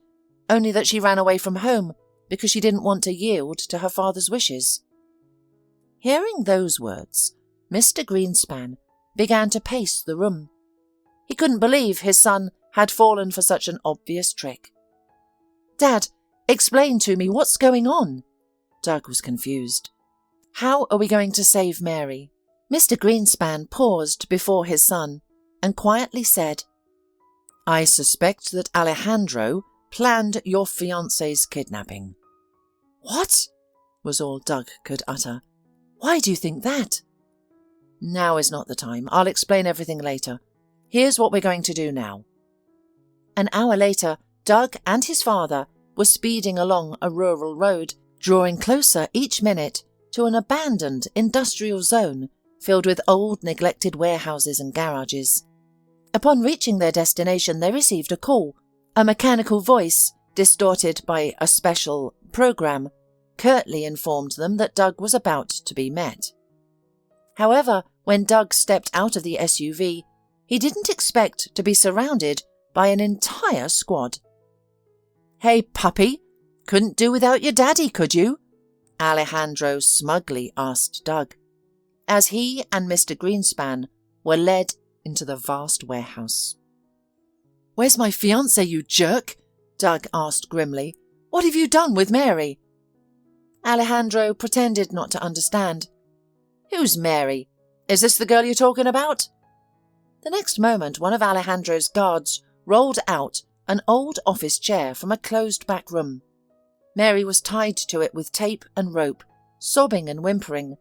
"only that she ran away from home because she didn't want to yield to her father's wishes." Hearing those words, Mr. Greenspan began to pace the room. He couldn't believe his son had fallen for such an obvious trick. "Dad, explain to me what's going on." Doug was confused. "How are we going to save Mary?" Mr. Greenspan paused before his son and quietly said, "I suspect that Alejandro planned your fiancé's kidnapping." "What?" was all Doug could utter. "Why do you think that?" "Now is not the time. I'll explain everything later. Here's what we're going to do now." An hour later, Doug and his father were speeding along a rural road, drawing closer each minute to an abandoned industrial zone filled with old neglected warehouses and garages. Upon reaching their destination, they received a call. A mechanical voice, distorted by a special program, curtly informed them that Doug was about to be met. However, when Doug stepped out of the SUV, he didn't expect to be surrounded by an entire squad. "Hey, puppy, couldn't do without your daddy, could you?" Alejandro smugly asked Doug, as he and Mr. Greenspan were led into the vast warehouse. "Where's my fiancé, you jerk?" Doug asked grimly. "What have you done with Mary?" Alejandro pretended not to understand. "Who's Mary? Is this the girl you're talking about?" The next moment, one of Alejandro's guards rolled out an old office chair from a closed back room. Mary was tied to it with tape and rope, sobbing and whimpering.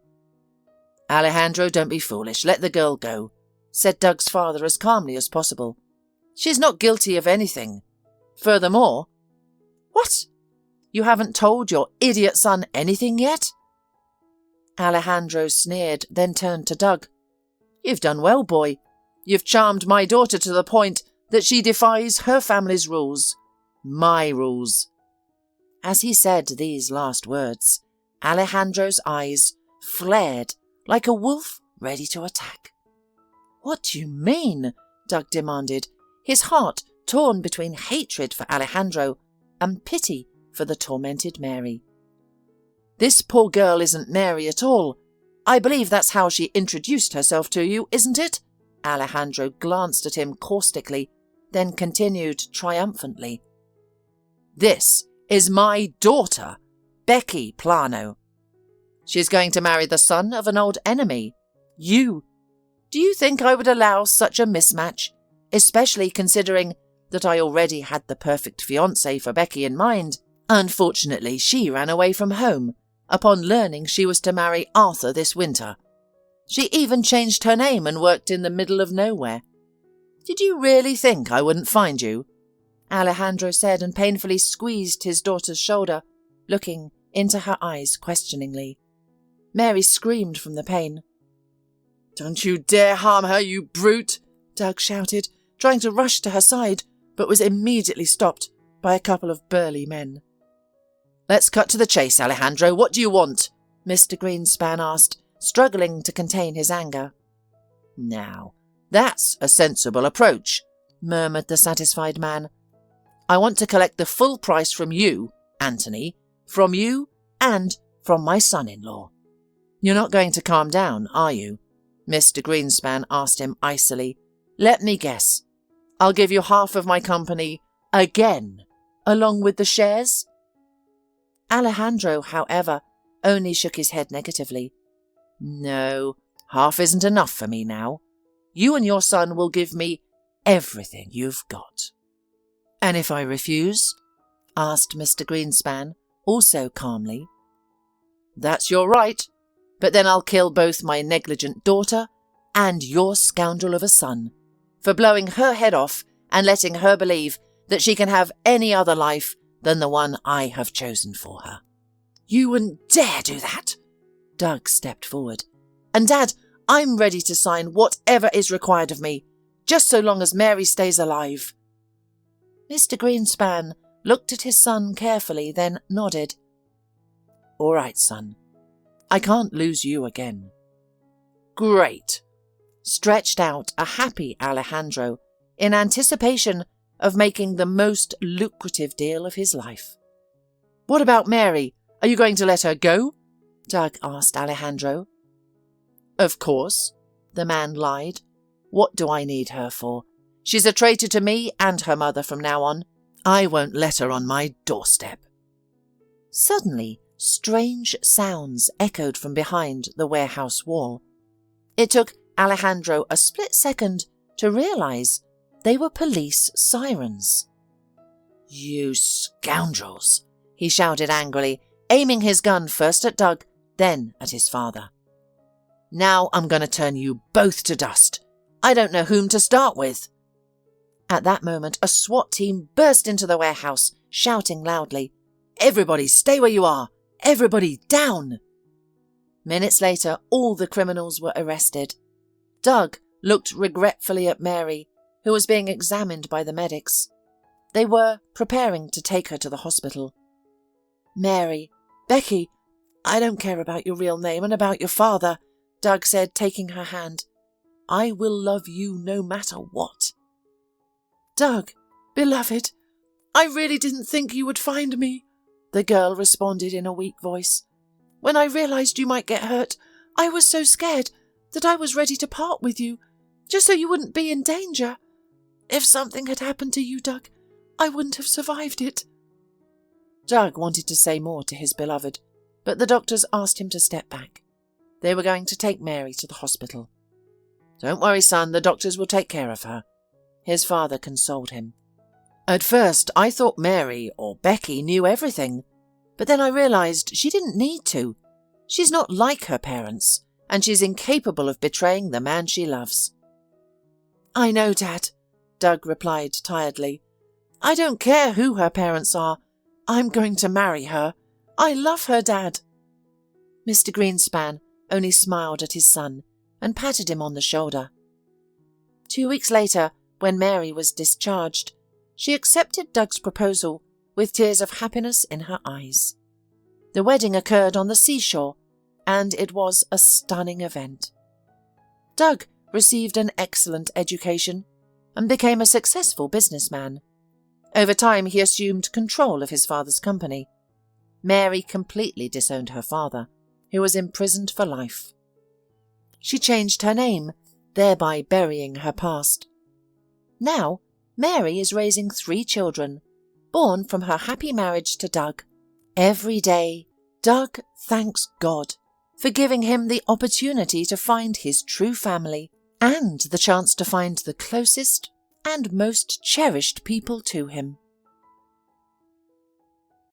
"Alejandro, don't be foolish. Let the girl go," said Doug's father as calmly as possible. "She's not guilty of anything. Furthermore—" "What? You haven't told your idiot son anything yet?" Alejandro sneered, then turned to Doug. "You've done well, boy. You've charmed my daughter to the point that she defies her family's rules. My rules." As he said these last words, Alejandro's eyes flared like a wolf ready to attack. "What do you mean?" Doug demanded, his heart torn between hatred for Alejandro and pity for the tormented Mary. "This poor girl isn't Mary at all. I believe that's how she introduced herself to you, isn't it?" Alejandro glanced at him caustically, then continued triumphantly. "This is my daughter, Becky Plano. She's going to marry the son of an old enemy, you. Do you think I would allow such a mismatch, especially considering that I already had the perfect fiancé for Becky in mind? Unfortunately, she ran away from home upon learning she was to marry Arthur this winter. She even changed her name and worked in the middle of nowhere. Did you really think I wouldn't find you?" Alejandro said, and painfully squeezed his daughter's shoulder, looking into her eyes questioningly. Mary screamed from the pain. "Don't you dare harm her, you brute!" Doug shouted, trying to rush to her side, but was immediately stopped by a couple of burly men. "Let's cut to the chase, Alejandro. What do you want?" Mr. Greenspan asked, struggling to contain his anger. "Now, that's a sensible approach," murmured the satisfied man. "I want to collect the full price from you, Anthony, from you and from my son-in-law." "You're not going to calm down, are you?" Mr. Greenspan asked him icily. "Let me guess. I'll give you half of my company again, along with the shares?" Alejandro, however, only shook his head negatively. "No, half isn't enough for me now. you and your son will give me everything you've got." "And if I refuse?" asked Mr. Greenspan, also calmly. "That's your right, but then I'll kill both my negligent daughter and your scoundrel of a son for blowing her head off and letting her believe that she can have any other life than the one I have chosen for her." "You wouldn't dare do that!" Doug stepped forward. "And Dad, I'm ready to sign whatever is required of me, just so long as Mary stays alive." Mr. Greenspan looked at his son carefully, then nodded. "All right, son. I can't lose you again." "Great," stretched out a happy Alejandro in anticipation of making the most lucrative deal of his life. "What about Mary? Are you going to let her go?" Doug asked Alejandro. "Of course," the man lied. "What do I need her for? She's a traitor to me and her mother from now on. I won't let her on my doorstep." Suddenly, strange sounds echoed from behind the warehouse wall. It took Alejandro a split second to realize they were police sirens. "You scoundrels!" he shouted angrily, aiming his gun first at Doug, then at his father. "Now I'm going to turn you both to dust. I don't know whom to start with." At that moment, a SWAT team burst into the warehouse, shouting loudly, "Everybody stay where you are! Everybody down!" Minutes later, all the criminals were arrested. Doug looked regretfully at Mary, who was being examined by the medics. They were preparing to take her to the hospital. "Mary, Becky, I don't care about your real name and about your father," Doug said, taking her hand. "I will love you no matter what." "Doug, beloved, I really didn't think you would find me," the girl responded in a weak voice. "When I realized you might get hurt, I was so scared that I was ready to part with you, just so you wouldn't be in danger. If something had happened to you, Doug, I wouldn't have survived it." Doug wanted to say more to his beloved, but the doctors asked him to step back. They were going to take Mary to the hospital. "Don't worry, son, the doctors will take care of her," his father consoled him. "At first, I thought Mary, or Becky, knew everything, but then I realized she didn't need to. She's not like her parents, and she's incapable of betraying the man she loves." "I know, Dad," Doug replied tiredly. "I don't care who her parents are. I'm going to marry her. I love her, Dad." Mr. Greenspan only smiled at his son and patted him on the shoulder. 2 weeks later, when Mary was discharged, she accepted Doug's proposal with tears of happiness in her eyes. The wedding occurred on the seashore, and it was a stunning event. Doug received an excellent education and became a successful businessman. Over time, he assumed control of his father's company. Mary completely disowned her father, who was imprisoned for life. She changed her name, thereby burying her past. Now, Mary is raising 3 children, born from her happy marriage to Doug. Every day, Doug thanks God for giving him the opportunity to find his true family and the chance to find the closest and most cherished people to him.